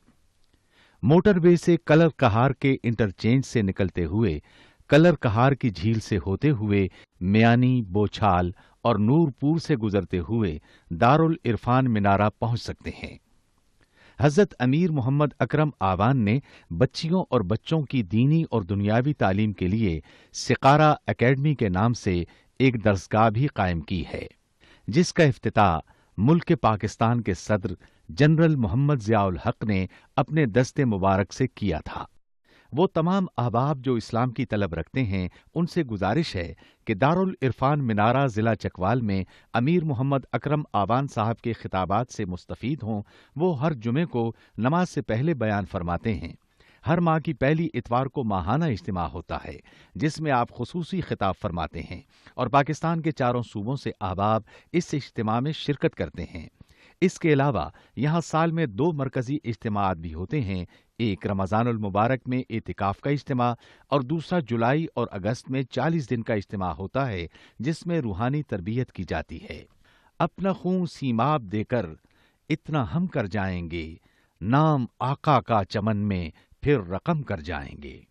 موٹر وے سے کلر کہار کے انٹرچینج سے نکلتے ہوئے، کلر کہار کی جھیل سے ہوتے ہوئے، میانی، بوچھال اور نورپور سے گزرتے ہوئے دارالعرفان منارہ پہنچ سکتے ہیں۔ حضرت امیر محمد اکرم آوان نے بچیوں اور بچوں کی دینی اور دنیاوی تعلیم کے لیے سقارہ اکیڈمی کے نام سے ایک درسگاہ بھی قائم کی ہے، جس کا افتتاح ملک پاکستان کے صدر جنرل محمد ضیاء الحق نے اپنے دست مبارک سے کیا تھا۔ وہ تمام احباب جو اسلام کی طلب رکھتے ہیں ان سے گزارش ہے کہ دارالعرفان منارہ ضلع چکوال میں امیر محمد اکرم آوان صاحب کے خطابات سے مستفید ہوں۔ وہ ہر جمعے کو نماز سے پہلے بیان فرماتے ہیں۔ ہر ماہ کی پہلی اتوار کو ماہانہ اجتماع ہوتا ہے جس میں آپ خصوصی خطاب فرماتے ہیں، اور پاکستان کے چاروں صوبوں سے احباب اس اجتماع میں شرکت کرتے ہیں۔ اس کے علاوہ یہاں سال میں 2 مرکزی اجتماعات بھی ہوتے ہیں، ایک رمضان المبارک میں اعتکاف کا اجتماع اور دوسرا جولائی اور اگست میں 40 دن کا اجتماع ہوتا ہے جس میں روحانی تربیت کی جاتی ہے۔ اپنا خون سیماب دے کر اتنا ہم کر جائیں گے، نام آقا کا چمن میں پھر رقم کر جائیں گے۔